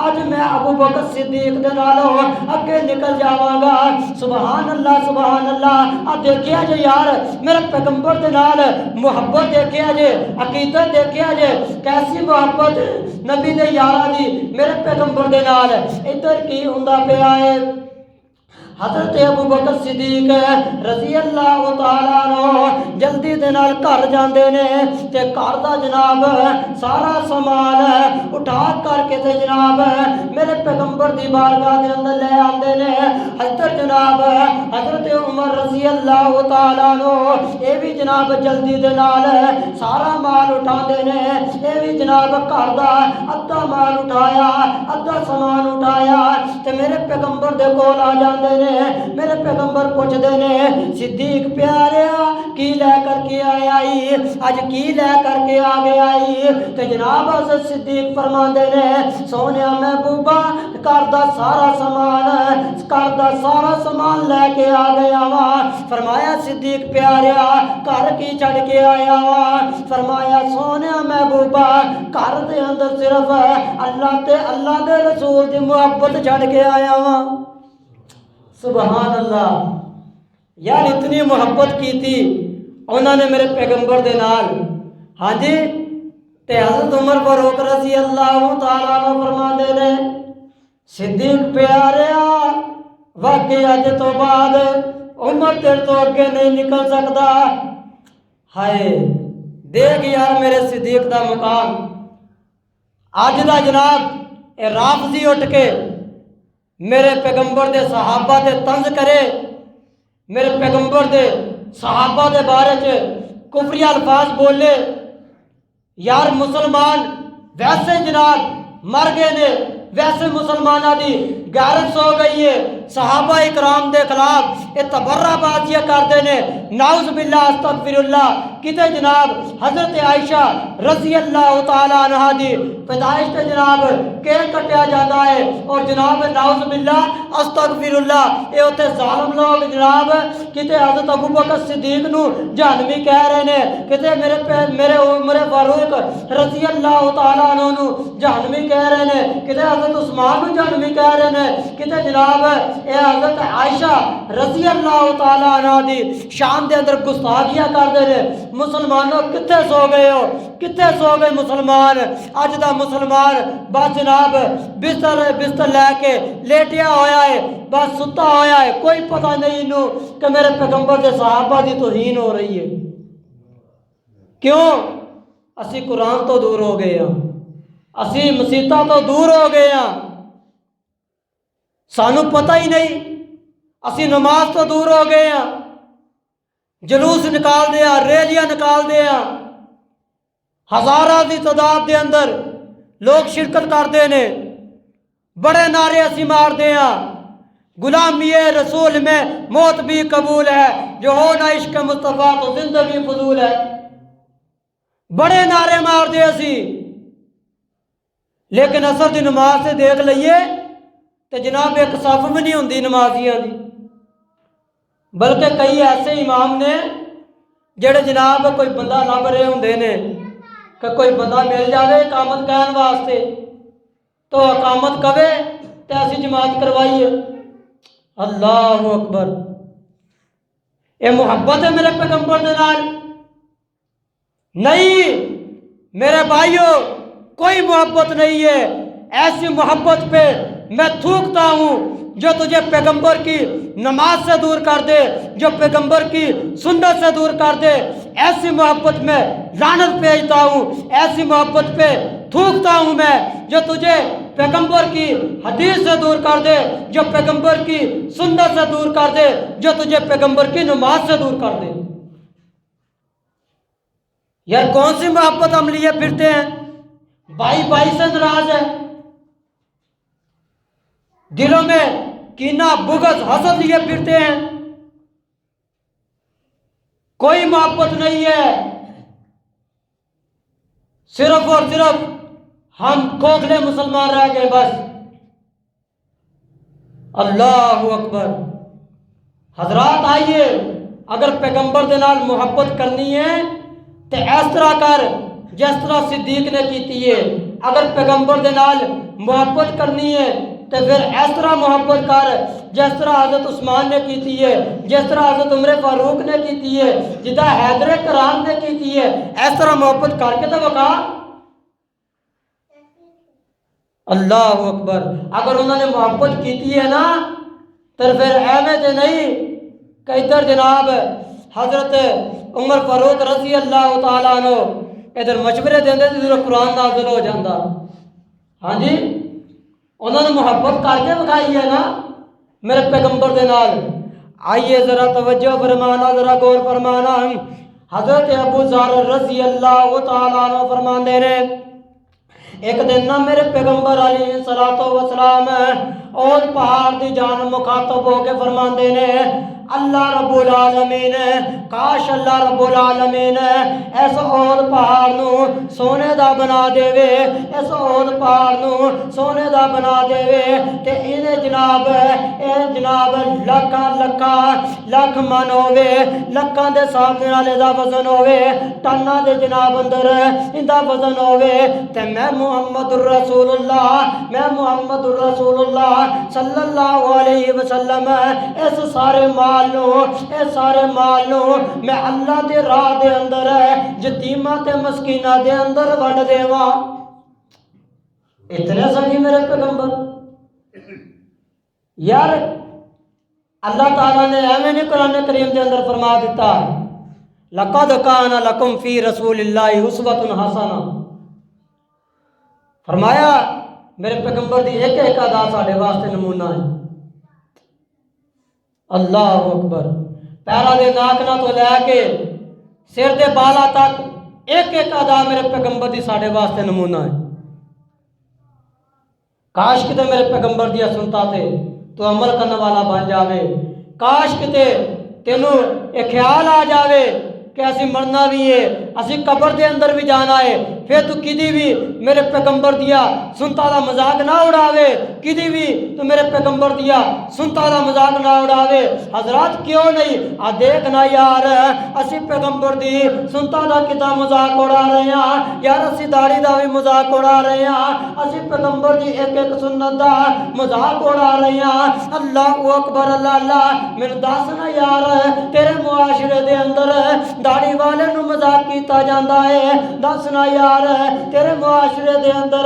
अज मैं अबू बकर सिद्दीक दे नालों अगे निकल जावांगा। सुभान अल्लाह सुभान अल्लाह। आ देखिया जे यार मेरे पैगंबर दे नाल मुहब्बत देखिया जे, अकीदत देखिया जे, कैसी मुहब्बत नबी दे यारा दी मेरे पैगंबर दे नाल। इधर की हुंदा पिया है, हजरत अबू बकर सिद्दीक रज़ी अल्लाह तआला अन्हु जल्दी दे नाल घर जांदे ने ते घर दा जनाब सारा समान उठा करके ते जनाब मेरे पैगंबर दी बारगाह दे अंदर ले आंदे ने। इधर जनाब हजरत उमर रज़ी अल्लाह तआला अन्हु ये भी जनाब जल्दी दे नाल सारा माल उठांदे ने। ये भी जनाब घर दा अद्धा माल उठाया, अद्धा समान उठाया ते मेरे पैगंबर दे कोल आ जांदे ने। मेरे पैगंबर पूछते ने सिद्दीक प्यारिया की लै करके आया, अज की लै करके आ गया। तो जनाब हज़रत सिद्दीक फरमाते ने सोनिया महबूबा घर दा सारा समान लैके आ गया वा। फरमाया सिद्दीक प्यारिया घर की छड़ के आया वा। फरमाया सोनिया महबूबा घर दे अंदर सिर्फ अल्लाह ते अल्लाह दे रसूल दी मुहब्बत छड़ के आया वा। सुभान अल्लाह। यार इतनी मुहब्बत की थी उन्होंने मेरे पैगंबर दे नाल। हाँ जी, ते हज़रत उमर फारूक रज़ी अल्लाह तआला अन्हु फरमाते ने सिद्दीक प्यारिया वाकई अज तो बाद उमर तेरे तो अगे नहीं निकल सकता। हाय देख यार मेरे सिद्दीक दा मुकाम। अज दा जनाब ए राफजी उठ के मेरे पैगंबर दे सहाबा दे तंज करे, मेरे पैगंबर दे सहाबा दे बारे च कुफरी अल्फाज बोले। यार मुसलमान वैसे जनाब मर गए ने, वैसे मुसलमाना दी गैरत सो गई है। सहाबा इकराम दे खिलाफ ये तबर्राबाजियां करते ने, नाउज़ बिल्लाह अस्तगफिरुल्लाह। किते जनाब हजरत आयशा रज़ी अल्लाह तआला अन्हा दी पैदाइश ते जनाब केक कटिया जाता है और जनाब नाउज़ बिल्लाह अस्तगफिरुल्लाह ये उत्थे जालिम लोग जनाब किते हजरत अबू बकर सिद्दीक नू जहन्नमी कह रहे ने, किते मेरे उमर फारूक रज़ी अल्लाह तआला अन्हु नू जहन्नमी कह रहे ने, किते हजरत उस्मान नू जहन्नमी कह रहे ने, किते जनाब ये हजरत आयशा रज़ी अल्लाह तआला अन्हा दी शान दे अंदर गुस्ताखियां करदे ने। मुसलमानों कित्थे सो गए हो, कित्थे सो गए मुसलमान। अज दा मुसलमान बस जनाब बिस्तर लैके लेटिया होया है, बस सुता होया है, कोई पता नहीं इनू कि मेरे पैगंबर के सहाबा की तौहीन हो रही है। क्यों? असी कुरान तो दूर हो गए हैं, असी मसीता तो दूर हो गए हैं, सानू पता ही नहीं। असी नमाज तो दूर हो गए हैं, जलूस निकाल दिया, रैलियां निकाल दिया, हजारां की तादाद के अंदर लोग शिरकत करते ने, बड़े नारे असी मारते हैं, गुलामी रसूल में मौत भी कबूल है, जो हो ना इश्क मुस्तफा तो जिंदगी फजूल है। बड़े नारे मारते असी, लेकिन असर की नमाज से देख लीए तो जनाब एक सफ भी नहीं होंगी नमाजियां की, बल्कि कई ऐसे इमाम ने जेड़े जनाब कोई बंदा लभ रहे होंगे ने कि कोई बंदा मिल जाए इकामत कहने वास्ते तो इकामत कवे तो असी जमात करवाइए। अल्लाह अकबर। ये मुहब्बत है मेरे पैगंबर के नाल? नहीं मेरे भाइयों, कोई मोहब्बत नहीं है। ऐसी मोहब्बत पे मैं थूकता हूँ जो तुझे पैगंबर की नमाज से दूर कर दे, जो पैगंबर की सुन्नत से दूर कर दे। ऐसी मोहब्बत में लानत भेजता हूँ, ऐसी मोहब्बत पे थूकता हूँ मैं जो तुझे पैगंबर की हदीस से दूर कर दे, जो पैगंबर की सुन्नत से दूर कर दे, जो तुझे पैगंबर की नमाज से दूर कर दे। यार कौन सी मोहब्बत हम लिए फिरते हैं? भाई भाई से नाराज है, दिलों में कीना बुग़्ज़ हसद लिए फिरते हैं, कोई मोहब्बत नहीं है। सिर्फ और सिर्फ हम खोखले मुसलमान रह गए बस। अल्लाह अकबर। हजरात आइए, अगर पैगंबर के नाल मुहब्बत करनी है तो इस तरह कर जिस तरह सिद्दीक ने की है। अगर पैगंबर के नाल मुहब्बत करनी है तो फिर इस तरह मोहब्बत कर जिस तरह हज़रत उस्मान ने की है, जिस तरह हज़रत उमर फारूक ने की है, जिदा हैदर कराम ने की है। इस तरह मोहब्बत करके तो बका। अल्लाह अकबर। अगर उन्होंने मोहब्बत की है ना तो फिर एवं तो नहीं कि इधर जनाब हज़रत उमर फारूक रज़ी अल्लाह तआला अन्हु इधर मशवरे देंदे तो इधर कुरान नाज़िल हो जाता। हाँ जी, उन्होंने मोहब्बत करके दिखाई है ना मेरे पैगंबर के नाल। आइए ज़रा तवज्जो फरमाना, ज़रा गौर फरमाना। हज़रत अबू ज़र रज़ी अल्लाह तआला अन्हु फरमाते ने एक दिन ना मेरे पैगंबर अलैहिस्सलातो वस्सलाम और पहाड़ की जान मुखातब होके फरमाते ने अल्लाह रब्बुल आलमीन, काश अल्लाह रब्बुल आलमीन इस और पहाड़ नू सोने दा बना देवे, इस और पहाड़ नू सोने दा बना देवे ते इन्हें जनाब लखा लखा लख मन होवे, लखा दे सामने वाले दा वजन होवे, टन्ना दे जनाब अंदर इंदा वजन होवे ते मैं मुहम्मदुर रसूलुल्लाह, मैं मुहम्मदुर रसूलुल्लाह सल्लल्लाहु अलैहि वसल्लम इस सारे माल नू मैं अल्लाह दे राह दे अंदर यतीमा ते मस्कीना दे अंदर वंड देवा। इतने सही मेरे पैगंबर। यार अल्लाह ताला ने एवं नहीं कुरान करीम के अंदर फरमा दिता लक़द कान लकुम फी रसूलिल्लाहि उस्वतुन हसना। फरमाया मेरे पैगंबर की एक एक अदा साढ़े वास्ते नमूना है। अल्लाह अकबर। पैरों के नाकना तो लैके सिर के बाला तक एक एक अदा मेरे पैगंबर की साढ़े वास्ते नमूना है। काश किते मेरे पैगंबर दिया सुनता थे तो अमल करने वाला बन जावे। काश किते तेनू एक ख्याल आ जावे कि असी मरना भी है, असी कब्र के अंदर भी जाना है, फिर तू किदी भी मेरे पैगंबर दिया सुनता का मजाक ना उड़ावे, किदी भी तू मेरे पैगंबर दिया सुनता का मजाक ना उड़ावे। हजरात क्यों नहीं आ देखना यार, असी पैगंबर दी सुनता का कितना मजाक उड़ा रहे हैं यार, असी दाढ़ी का भी मजाक उड़ा रहे हैं, असी पैगंबर की एक एक सुन्नत का मजाक उड़ा रहे हैं। अल्लाह अकबर। अल्लाह मैनू दस ना यार तेरे मुआशरे के अंदर दाढ़ी वाले नू मजाक किया जाता है, दस ना यार तेरे मुआशरे के अंदर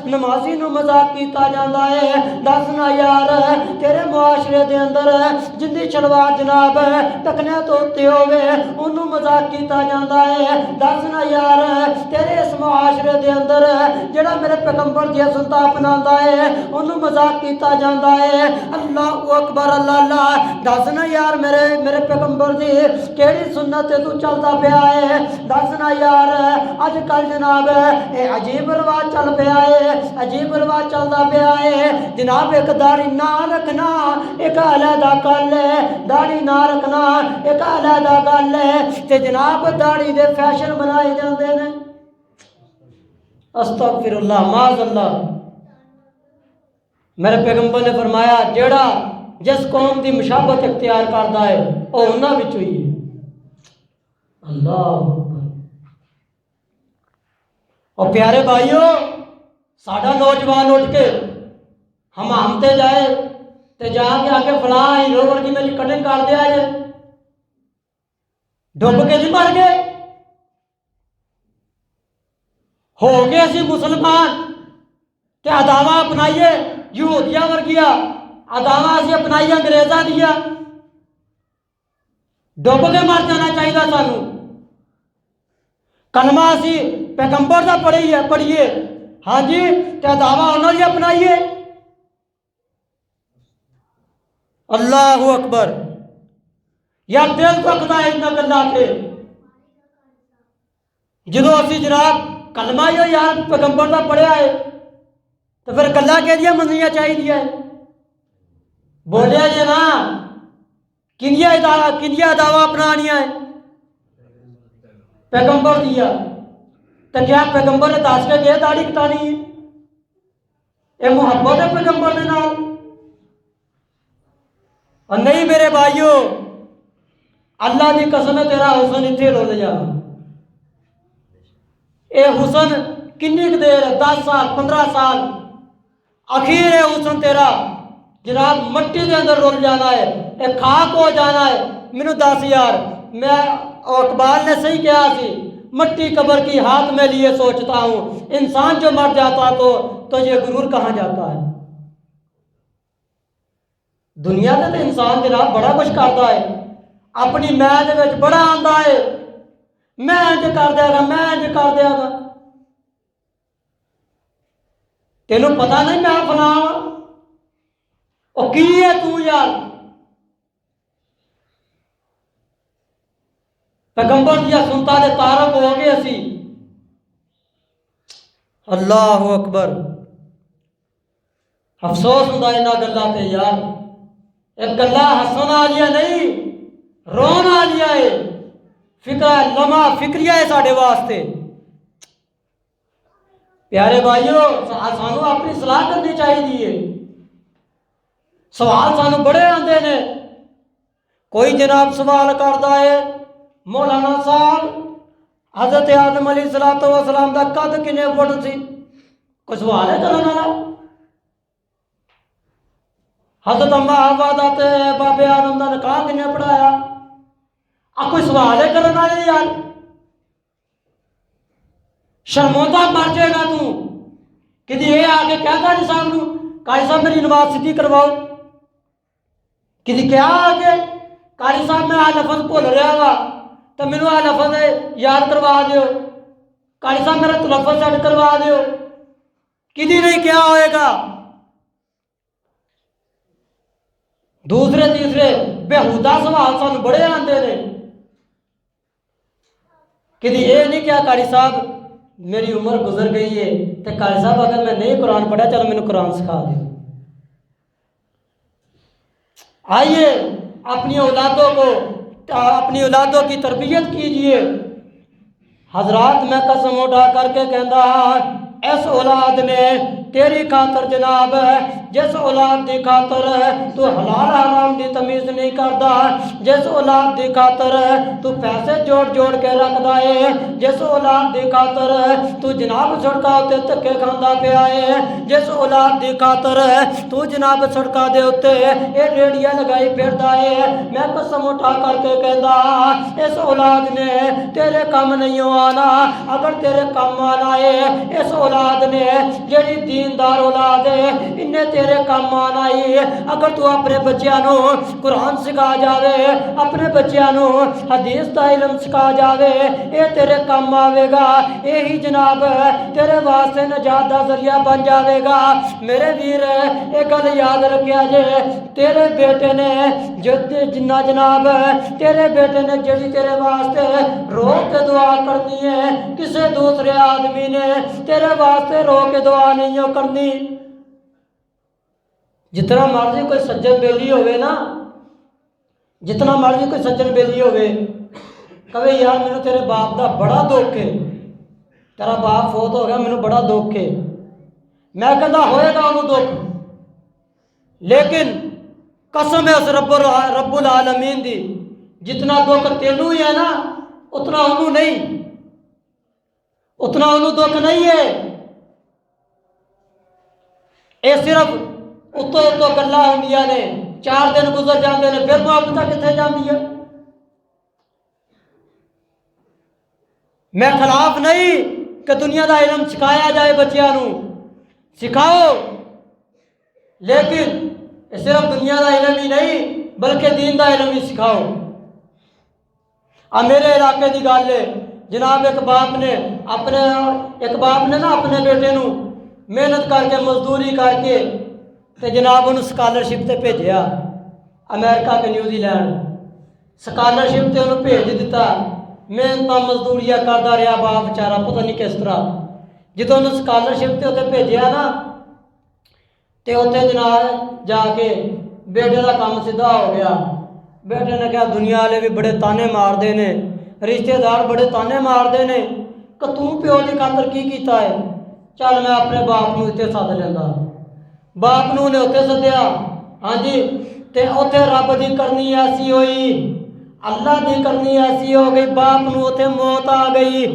नमाजी नू मजाक किया जाता है, दस ना यार तेरे मुआशरे के अंदर जिंदी शलवार जनाब टकने तो उत्ते होवे उन्होंने मजाक किया जाता है, दस ना यार तेरे इस मुआशरे के अंदर जेड़ा मेरे पैगंबर दी सुनता अपनाता है उन्होंने मजाक किया जाता है। अल्लाह अकबर। अल्लाह दस ना यार मेरे पैगंबर दी केड़ी सुन्नत तू चलता पिया है, दस ना यार अज कल जनाब ये अजीब रिवाज चल पिया है, अजीब रिवाज चलता पिया है जनाब। एक दाढ़ी ना रखना एक अलहदा गल है, दाढ़ी ना रखना एक अलहदा गल है ते जनाब दाढ़ी दे फैशन बनाए जाते हैं। अस्तगफिरुल्लाह माज़अल्लाह। मेरे पैगंबर ने फरमाया जेड़ा जिस कौम की मुशाबत इख्तियार करता है वह उन्होंने विचों ही है। अल्लाह। और प्यारे भाइयों, साडा नौजवान उठ के हम ते जाए ते जाके आके फलां हीरो वर्गी मेरी कटिंग कर दिया जे, डुब के नहीं मर गए, हो गए असी मुसलमान ते अदावा अपनाइए यहूदिया वर्गिया अदावा असी अपनाइए अंग्रेजा दिया, डुब के मर जाना चाहिए सानू। कलमा असी पैगंबर का पढ़िए हाँ जी, ते अदावा उन्होंने अपनाइए। अल्लाह अकबर। यार दिल दुखता है इन्होंने गल्लां ते, जो असी जनाब कलमा ही यार पैगंबर का पढ़िया है तो फिर गल्लां कहदियां मननियां चाहिए। बोलिया जे ना किंदियां अदावा अपनानियां है पैगंबर दिया, तो क्या पैगंबर ने दस के गए दाढ़ी कटानी है? ये मुहब्बत है पैगंबर के नाल? और नहीं मेरे भाइयों, अल्लाह की कसम है तेरा हुसन इत्थे रुल जाना। ये हुसन किन्नी देर 10 साल 15 साल अखीर है हुसन तेरा जनाब मट्टी के अंदर रुल जाना है, ये खाक हो जाना है। मैनू 10,000 मैं इकबाल ने सही कहा सी, मट्टी कब्र की हाथ में लिए सोचता हूँ, इंसान जो मर जाता तो ये गुरूर कहाँ जाता है। दुनिया में तो इंसान जनाब बड़ा कुछ करता है, अपनी मैं दे विच बड़ा आंदा है, मैं इंज कर देगा मैं इंज कर देगा। तेनू पता नहीं मैं फलां की है तू यार। पैगंबर दिया सुनता दे तारक हो गए असी। अल्लाह अकबर। अफसोस होंदा इन्हां गल्लां ते यार, एक गल्ला हसन वालिया नहीं रोन वालिया है, फिक्र लम्हा फिक्रिया है साढ़े वास्ते। प्यारे भाइयों, सानू अपनी सलाह करनी चाहिए। सवाल सानू बड़े आते ने, कोई जनाब सवाल करता है मौलाना साहब हजरत आदम अलैहिस्सलातु वस्सलाम का कद किन्ने फुट सी? कोई सवाल है करने वाला? हजरत अम्मा हवा दा ते बाबे आदम का निकाह किन्ने पढ़ाया? आ कोई सवाल है करने वाले यार? शर्मोंदा मर जाएगा तू कि ये आके क्या कारी साहब नू, कारी साहब मेरी नमाज सीधी करवाओ। कि क्या आके कारी साहब मैं आ लफज भुल रहा वा तो मैनू आ लफज याद करवा दो, कारी साहब मेरा तलफज सेट करवा दो। कि नहीं क्या होएगा? दूसरे तीसरे बेहूदा सवाल सानू बड़े आते हैं कि ये नहीं क्या कारी साहब मेरी उम्र गुजर गई है तो कारी साहब अगर मैं नहीं कुरान पढ़ा चलो मैंने कुरान सिखा दो। आइए अपनी औलादों की तरबियत कीजिए। हजरात मैं कसम उठा करके कहता इस औलाद ने तेरी खातर जनाब जिस औलाद की खातर तू हलाल हराम की तमीज़ नहीं करता, जिस औलाद की खातर तू पैसे जोड़ जोड़ के रखता है, जिस औलाद की खातर तू जनाब सड़कों उत्ते धक्के खांदा पिया है, जिस औलाद की खातर तू जनाब सड़कों के उत्ते ये रेड़ियां लगाई फिरदा है, मैं कसम उठा करके कहता इस औलाद ने तेरे काम नहीं आना। अगर तेरे काम आना है इस औलाद ने जेड़ी दीनदार औलाद है इन्हें तेरे काम आना है। अगर तू अपने बच्चों को कुरान सिखा जावे, अपने बच्चों को हदीस का इलम सिखा जावे, ये तेरे काम आवेगा, यही जनाब तेरे वास्ते नजात का जरिया बन जाएगा। मेरे वीर एक गल याद रखिया जे, तेरे बेटे ने जिन्ना जनाब तेरे बेटे ने जी तेरे वास्ते रोक के दुआ करनी है, किसी दूसरे आदमी ने तेरे वास्ते रो के दुआ नहीं करनी। जितना मर्जी कोई सज्जन बेली होवे ना, जितना मर्जी कोई सज्जन बेली होवे कवे यार मैंने तेरे बाप का बड़ा दुख है, तेरा बाप फौत हो गया, मैनू बड़ा दुख है। मैं कहता होएगा उन्होंने दुख, लेकिन कसम है उस रब्बुल आलमीन दी, जितना दुख तेनू ही है ना उतना उन्होंने नहीं, उतना उन्होंने दुख नहीं है। ये सिर्फ उतो उतो गल्लां होंदियां ने, 4 दिन गुजर जाते हैं, फिर मुहब्बत कितने जाती है। मैं खिलाफ नहीं कि दुनिया का इलम सिखाया जाए, बच्चों को सिखाओ, लेकिन सिर्फ दुनिया का इलम ही नहीं बल्कि दीन का इलम भी सिखाओ। मेरे इलाके की गल है जनाब, एक बाप ने ना अपने बेटे को मेहनत करके मजदूरी करके ते जनाब उन्होंने स्कॉलरशिप से भेजा अमेरिका के न्यूजीलैंड। स्कॉलरशिप से उन्होंने भेज दिता, मेहनत मजदूरियाँ करता रहा बाप बेचारा, पता नहीं किस तरह। जो उन्होंने स्कॉलरशिप से उत्थे भेजा ना, तो उत्थे जनाब जाके बेटे का काम सीधा हो गया। बेटे ने कहा दुनिया वाले भी बड़े ताने मारते हैं, रिश्तेदार बड़े ताने मारते हैं कि तू प्यो की खातर की किया है। चल मैं अपने बाप को इतने सद लेंदा, बाप ने उन्हें उत्थे सद्या। हाँ जी, तो उत्थे रब की करनी ऐसी हुई, अल्लाह की करनी ऐसी हो गई, बाप को उत्थे मौत आ गई।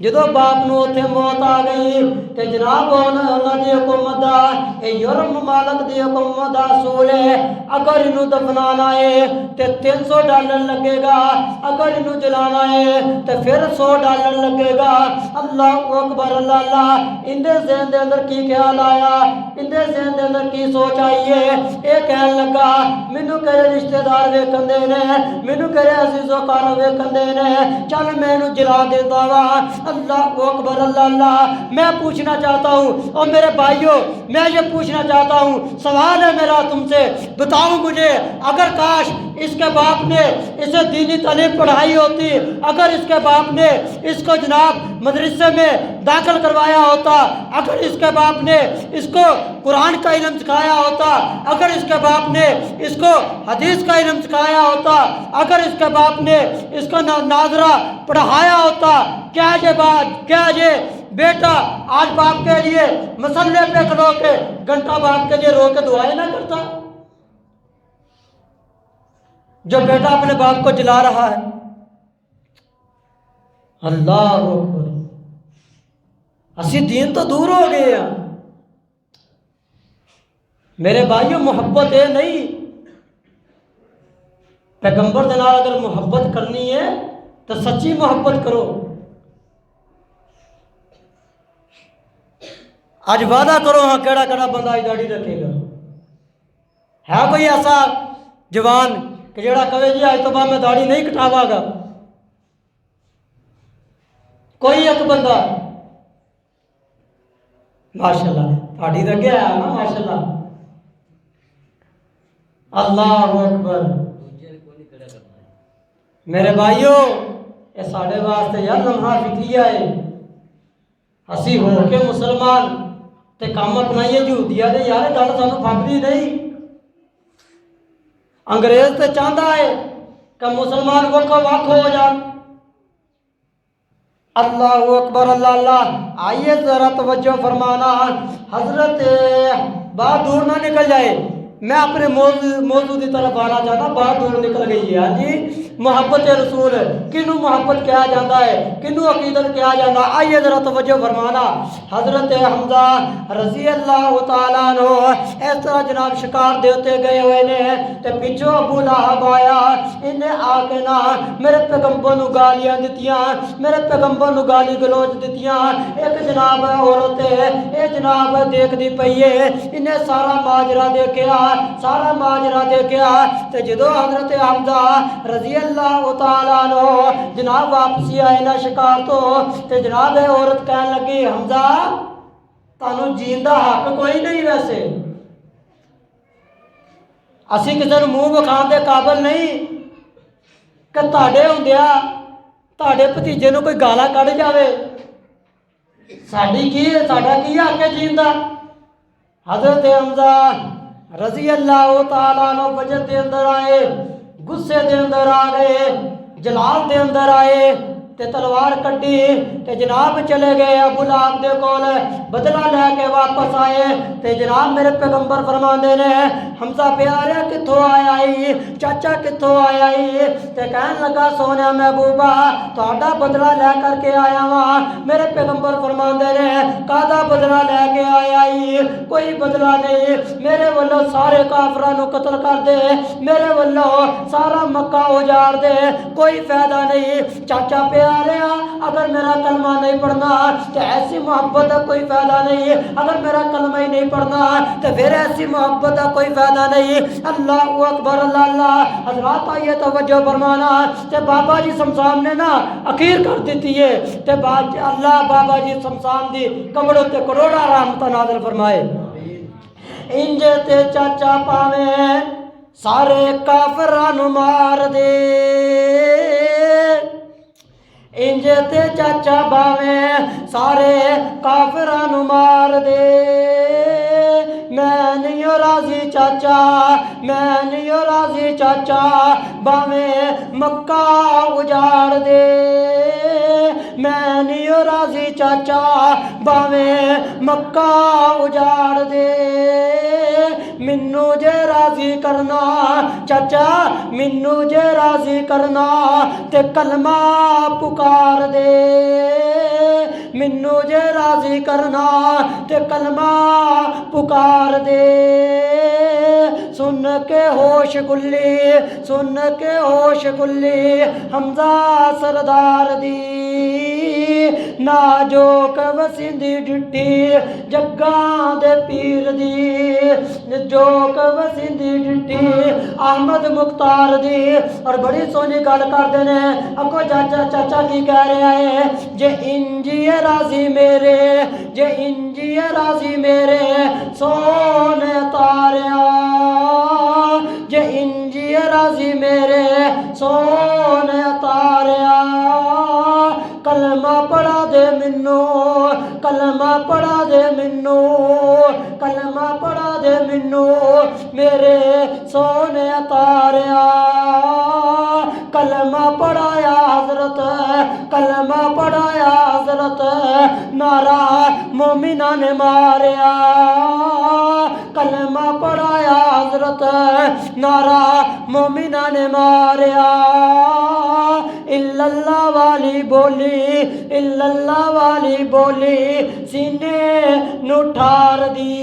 जो बाप को उत्थे मौत आ गई तो जनाब उन्होंने हुकूमत का यूरोप ममालक की हुकूमत का असूल है, अगर इनू दफनाना है तो $300 लगेगा, अगर इनू जलाना है तो फिर $100 लगेगा। अल्लाह अकबर अल्लाह। इंदे ज़हन के अंदर की ख्याल आया, इंदे ज़हन के अंदर की सोच आई है, ये कहन लगा मैनू करे रिश्तेदार वेखन दे ने, मैनू करे अजीज़ो कार वेखन दे ने, चल मैं इनू जला देता वा। अल्लाह अकबर अल्लाह। मैं पूछना चाहता हूँ और मेरे भाइयों, मैं ये पूछना चाहता हूँ, सवाल है मेरा तुमसे, बताओ मुझे, अगर काश इसके बाप ने इसे दीनी तालीम पढ़ाई होती, अगर इसके बाप ने इसको जनाब मदरसे में दाखिल करवाया होता, अगर इसके बाप ने इसको कुरान का इल्म सिखाया होता, अगर इसके बाप ने इसको हदीस का इल्म सिखाया होता, अगर इसके बाप ने इसको नाजरा पढ़ाया होता, क्या ये बेटा आज बाप के लिए मसल्ले पे खड़ो के घंटा बाप के लिए रो के दुआएं ना करता? जो बेटा अपने बाप को जला रहा है, अल्लाह अकबर। असी दीन तो दूर हो गए हैं मेरे भाइयों। मोहब्बत है नहीं, पैगंबर के नाल अगर मोहब्बत करनी है तो सच्ची मोहब्बत करो। आज वादा करो, हाँ केड़ा केड़ा बंदा दाढ़ी रखेगा? है कोई ऐसा जवान कि जेड़ा कहे जी आज तो बाद मैं दाढ़ी नहीं कटावागा? कोई एक बंदा? माशाल्लाह दाढ़ी तो क्या है ना, माशाल्लाह, अल्लाह अकबर। मेरे भाइयों, ये साढ़े वास्ते यार लम्हा फिक्रिया है। असी हो के मुसलमान ते काम अपनाइए यहूदिया दे यार, गल सानू फकदी नहीं। अंग्रेज तो चाहता है कि मुसलमान वक्ो वक् हो जाए। अल्लाह अकबर अल्लाह। आइए जरा तवज्जो फरमाना, हजरत बात दूर ना निकल जाए, मैं अपने मौजू की तरफ आना चाहता, बात दूर निकल गई है। हाँ जी, मोहब्बत रसूल किनू मोहब्बत किया जाता है, किनू अकीदत किया जाता है? आइए जरा तवज्जो फरमाना। हजरत हमजा रजी अल्लाह तआला अन्हु इस तरह जनाब शिकार देते गए हुए ने, तो पिछो अबू लहब आया, इन्हें आके ना मेरे पैगंबर नू गालियां दित्तियां, मेरे पैगंबर नू गाली गलोच दित्तियां। एक जनाब औरत ये जनाब देखती पई है, इन्हें सारा माजरा देखिया, सारा माजरा देखिया। तो जो हजरत हमजा रजी अल्लाह तआला अन्हु जनाब वापसी आए ना शिकार तो जनाब औरत कहन लगी, हमजा तानू जीन दा हक कोई नहीं, वैसे असी किसी को मुंह विखाण दे काबिल नहीं कि तुहाडे हुंदिया तुहाडे भतीजे नू कोई गाला कढ़ जावे। साडी की साडा की हक है जीन दा? हजरत हमजा रजी अल्लाह तआला अन्हु वजद दे अंदर आए, गुस्से दे अंदर आ गए, जलाल दे अंदर आए। ते तलवार कड्डी ते जनाब चले गए अबू लहब दे कोल बदला लैके वापस आए। ते जनाब मेरे पैगंबर फरमाते ने हमजा प्यारे कित्थों आया ही, चाचा कित्थों आया ही? ते कहन लगा सोने महबूबा तुहाडा बदला लै करके आया वां। मेरे पैगंबर फरमाते ने कादा बदला लैके आया ही? कोई बदला नहीं, मेरे वालों सारे काफरां नूं कतल कर दे, मेरे वालों सारा मक्का उजाड़ दे, कोई फायदा नहीं। चाचा प्यारे अगर मेरा कलमा नहीं पढ़ना तो ऐसी मोहब्बत का कोई फायदा नहीं, अगर मेरा कलमा ही नहीं पढ़ना तो फिर ऐसी मोहब्बत का कोई फायदा नहीं। अल्लाह अकबर अल्लाह। हजरात आइए तवज्जो फरमाना ते बाबा जी शमशान ने ना अखीर कर दी है ते अल्लाह बाबा जी शमशान दी कब्र उत्ते करोड़ा रहमत नाज़िल फरमाए। इंज ते चाचा पावे सारे काफरां नूं मार दे, इंज ते चाचा बावे सारे काफरां नूं मार दे। मैं नहीं हो राजी चाचा, मैं नहीं हो राजी चाचा बावे मक्का उजाड़ दे, मैं नहीं हो राजी चाचा बावे मक्का उजाड़ दे। मिन्नू जे राजी करना चाचा, मिन्नू जे राजी करना ते कलमा पुकार दे, मिन्नू जे राजी करना ते कलमा पुकार दे। सुन के होश गुल्ली, सुन के होश गुल्ली हमजा सरदार दी, नाजोक वसिंदी डिठी जग्गा दे पीर दी, जोक वसिंदी डिठी अहमद मुख्तार दी। और बड़ी सोनी गल करते ने अगो चाचा चाचा की कह रहा है जे इंजी राजी मेरे, जे इंजी राजी मेरे सोने तारिया, जे इंजी राजी मेरे सोने तारिया। कलमा पढ़ा दे मिन्नू, कलमा पढ़ा दे मिन्नू, कलमा पढ़ा दे मिन्नू मेरे सोने तारिया। कलमा पढ़ाया हजरत, कलमा पढ़ाया हजरत नारा मोमिना ने मारिया, कलमा पढ़ाया हजरत नारा मोमिना ने मारिया। इल्लल्लाह वाली बोली, इल्लल्लाह वाली बोली सीने नू ठार दी,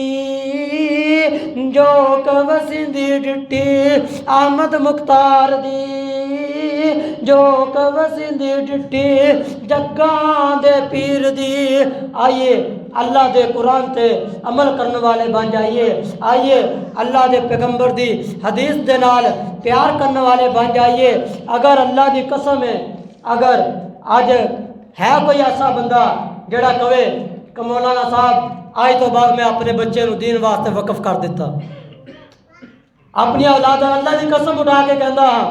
जो कवसिंदी डिठी अहमद मुख्तार दी, जो कवसिंदी डिठी जग्गा दे पीर दी। आइए अल्लाह दे कुरान ते अमल करने वाले बन जाइए, आइए अल्लाह दे पैगंबर दी हदीस दे नाल प्यार करने वाले बन जाइए। अगर अल्लाह दी कसम है, अगर आज है कोई ऐसा बंदा जेड़ा कहे कि मौलाना साहब आज तो बाद मैं अपने बच्चे को दीन वास्ते वकफ कर दिता, अपनी औलादा अल्लाह की कसम उठा के कहता हाँ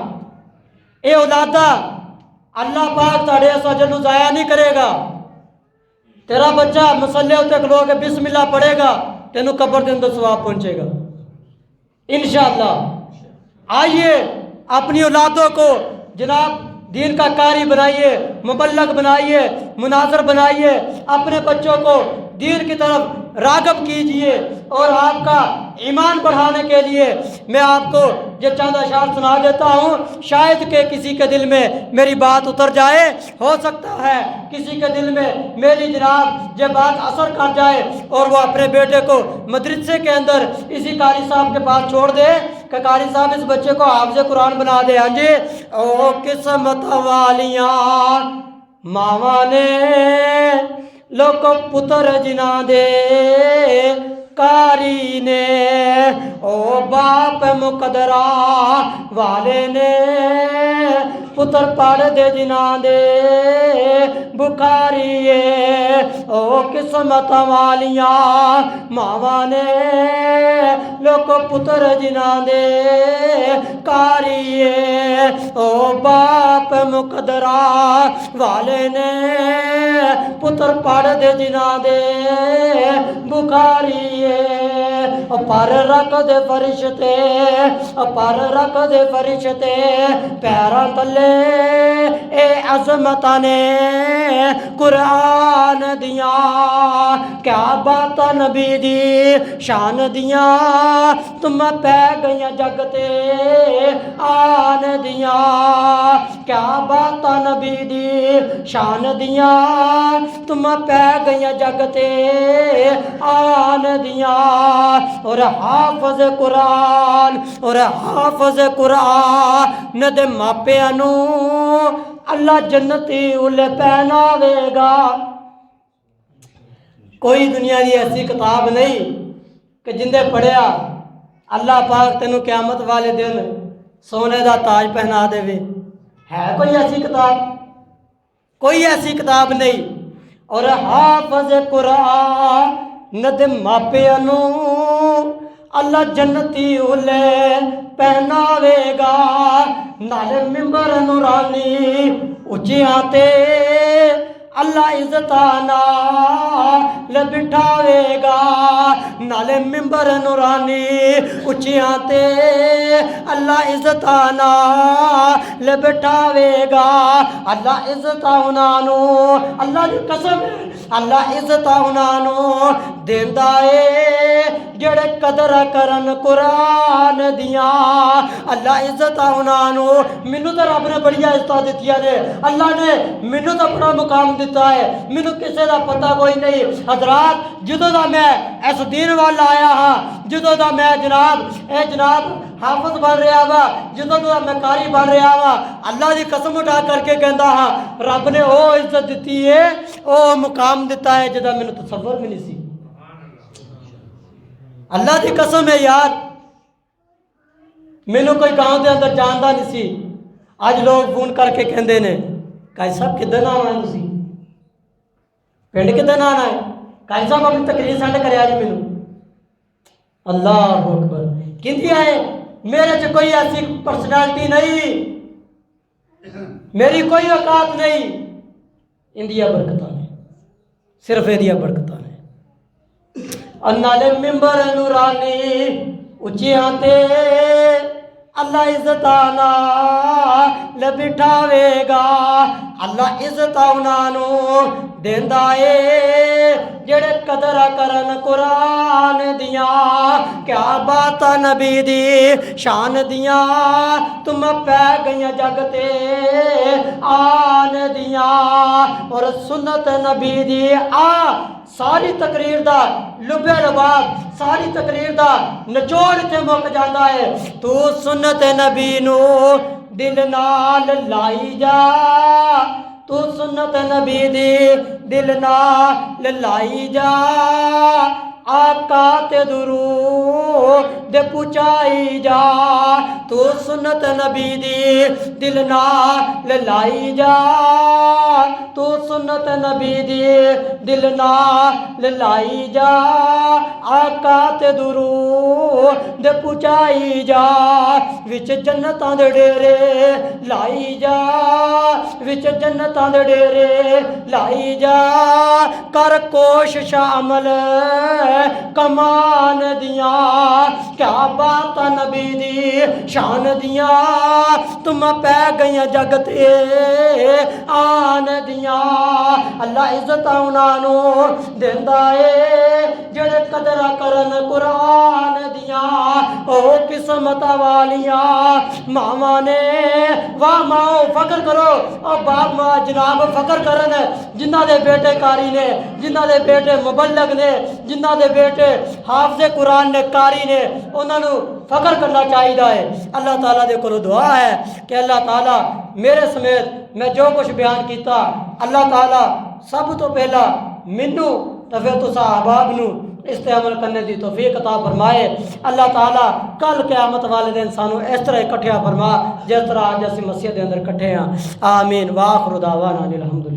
ये औलादा अल्लाह पाक तुहाडे इस अजर नूं जाया नहीं करेगा, तेरा बच्चा मसले उत्ते खलो के बिस्मिल्लाह पढ़ेगा तेनों कब्र के अंदर सवाब पहुंचेगा इंशाअल्लाह। आइए अपनी औलादों को जनाब दीन का कारी बनाइए, मुबल्लग बनाइए, मुनाजर बनाइए, अपने बच्चों को दीन की तरफ रागब कीजिए। और आपका ईमान बढ़ाने के लिए मैं आपको ये चंद अशार सुना देता हूँ, शायद के किसी के दिल में मेरी बात उतर जाए, हो सकता है किसी के दिल में मेरी जनाब ये बात असर कर जाए और वो अपने बेटे को मदरसे के अंदर इसी कारी साहब के पास छोड़ दे कि कारी साहब इस बच्चे को हाफ़िज़ कुरान बना दे। हाँ जी, ओ किस्मत वालियाँ मावा ने लोग पुत्र जिना दे कारी ने, ओ बाप मुकदरा वाले ने पुत्र पढ़ दे जिना दे बुखारी, ओ किस्मत वालियाँ मावा ने लोग पुत्र जिना दे कारी, ओ बाप मुकदरा वाले ने पुत्र पढ़ दे जिना दे बुखारी। पर रख दे फरिश्ते, पर रख दे फरिश्ते पैरां तले ए अज़मतां ने कुरान दियां। क्या बातां नबी दी शान दियां, तुम पै गईयां जग ते आन दियां। क्या बातां नबी दी शान दियां, तुम पै गईयां जग ते आन दियां। और हाफिज़ कुरान, और हाफिज़ कुरान दे मापियां नू अल्लाह जन्नती उल पहनावेगा। कोई दुनिया की ऐसी किताब नहीं कि जिंदे पढ़िया अल्लाह पाक तेनू क़यामत वाले दिन सोने का ताज पहना देवे। है कोई ऐसी किताब? कोई ऐसी किताब नहीं। और हाफिज़ कुरान दे मापियां नू अल्लाह जन्नती उले पहनावेगा। नाले मिंबर नूरानी उचियां ते अल्लाह इज़्ज़तां नाल बिठावेगा। नाले मिंबर नूरानी उचियां ते अल्लाह इज़्ज़तां नाल बिठावेगा। अल्लाह इज़्ज़तां उन्हां नू, अल्लाह दी कसम है, अल्लाह इज़्ज़तां उन्हां नू देंदा है जेड़े कदर करन कुरान दियां। अल्लाह इज़्ज़तां उन्हां नू, मैनू तो रब ने बड़िया इज़्ज़तां दित्तियां ने, अल्लाह ने मैनू तो बड़ा मुकाम दिता है, मैनू किसी का पता कोई नहीं। हजरात जदों दा मैं इस दीन वाल आया हाँ, जदों दा मैं जनाब हाफिज़ बन रहा वा, जदों दा मैं कारी बन रहा वा, अल्लाह की कसम उठा करके कहता हाँ रब ने वो इज्जत दी है, वो मुकाम दिता है जिहदा मैनू तसव्वुर भी नहीं सी। अल्लाह की कसम है यार, मैनू कोई गाँव के अंदर जानता नहीं सी। अज लोग फोन करके कहते हैं काजी साहब किधर आना है, तुसी पिंड किधर आना है, काजी साहब अपनी तकरीर सेंड करे जी मैनू। अल्लाह अकबर, किंदी है मेरे च कोई ऐसी पर्सनैलिटी नहीं, मेरी कोई औकात नहीं, इंदिया बरकत ने, सिर्फ इंदिया बरकत ने। और नाले मिंबर नूरानी उचियां ते अल्लाह इज़्ज़तां नाल बिठावेगा। अल्लाह इज़्ज़तां उन्हां नू देंदा है जेड़े कदर करन कुरान दियां। क्या बातां नबी दी शान दियां, तुम पै गईयां जग ते आन दियां। और सुन्नत नबी दी सारी तकरीर दा लुबे लबाब, सारी तकरीर दा निचोड़ इत्थे मुक जाता है। तू सुन्नत नबी नू दिल नाल लाई जा, तू सुन्नत नबी दी दिल नाल लाई जा। आका ते दुरूद पुचाई जा, तू सुन्नत नबी दी दिल नाल लाई जा, तू सुन्नत नबी दी दिल नाल लाई जा। आका ते दुरूद पुचाई जा, विच जन्नतां दे डेरे लाई जा, विच जन्नतां दे डेरे लाई जा। कर कोशिश अमल कमान दियां, क्या बातां नबी दी शान दियां, तुम पै गईयां जग ते आन दियां। अल्लाह इज़्ज़तां उन्हां नू देंदा है जेड़े कदर करन कुरान दियां। ओ किस्मत वालियां मावां ने, वाह माओ फकर करो, और बाप माँ जनाब फकर करन जिन्हां दे बेटे कारी ने, जिन्हां दे बेटे मुबल्लग ने, जिन्हां दे बेटे हाफिज़े कुरान ने, कारी ने, उन्होंने फकर करना चाहिए है। अल्लाह ताला दे कोलों दुआ है कि अल्लाह ताला मेरे समेत मैं जो कुछ बयान किया, अल्लाह ताला सब तो पहला मैनू तो फिर तुसा अहबाब नू इस ते अमल करने की तौफीक अता फरमाए। अल्लाह ताला कल क़यामत वाले दिन सानू इस तरह इकट्ठिया फरमा जिस तरह अज असीं मस्जिद के अंदर इकट्ठे हाँ। आमीन। वाखिर दावाना अनिल हम्दुलिल्लाह।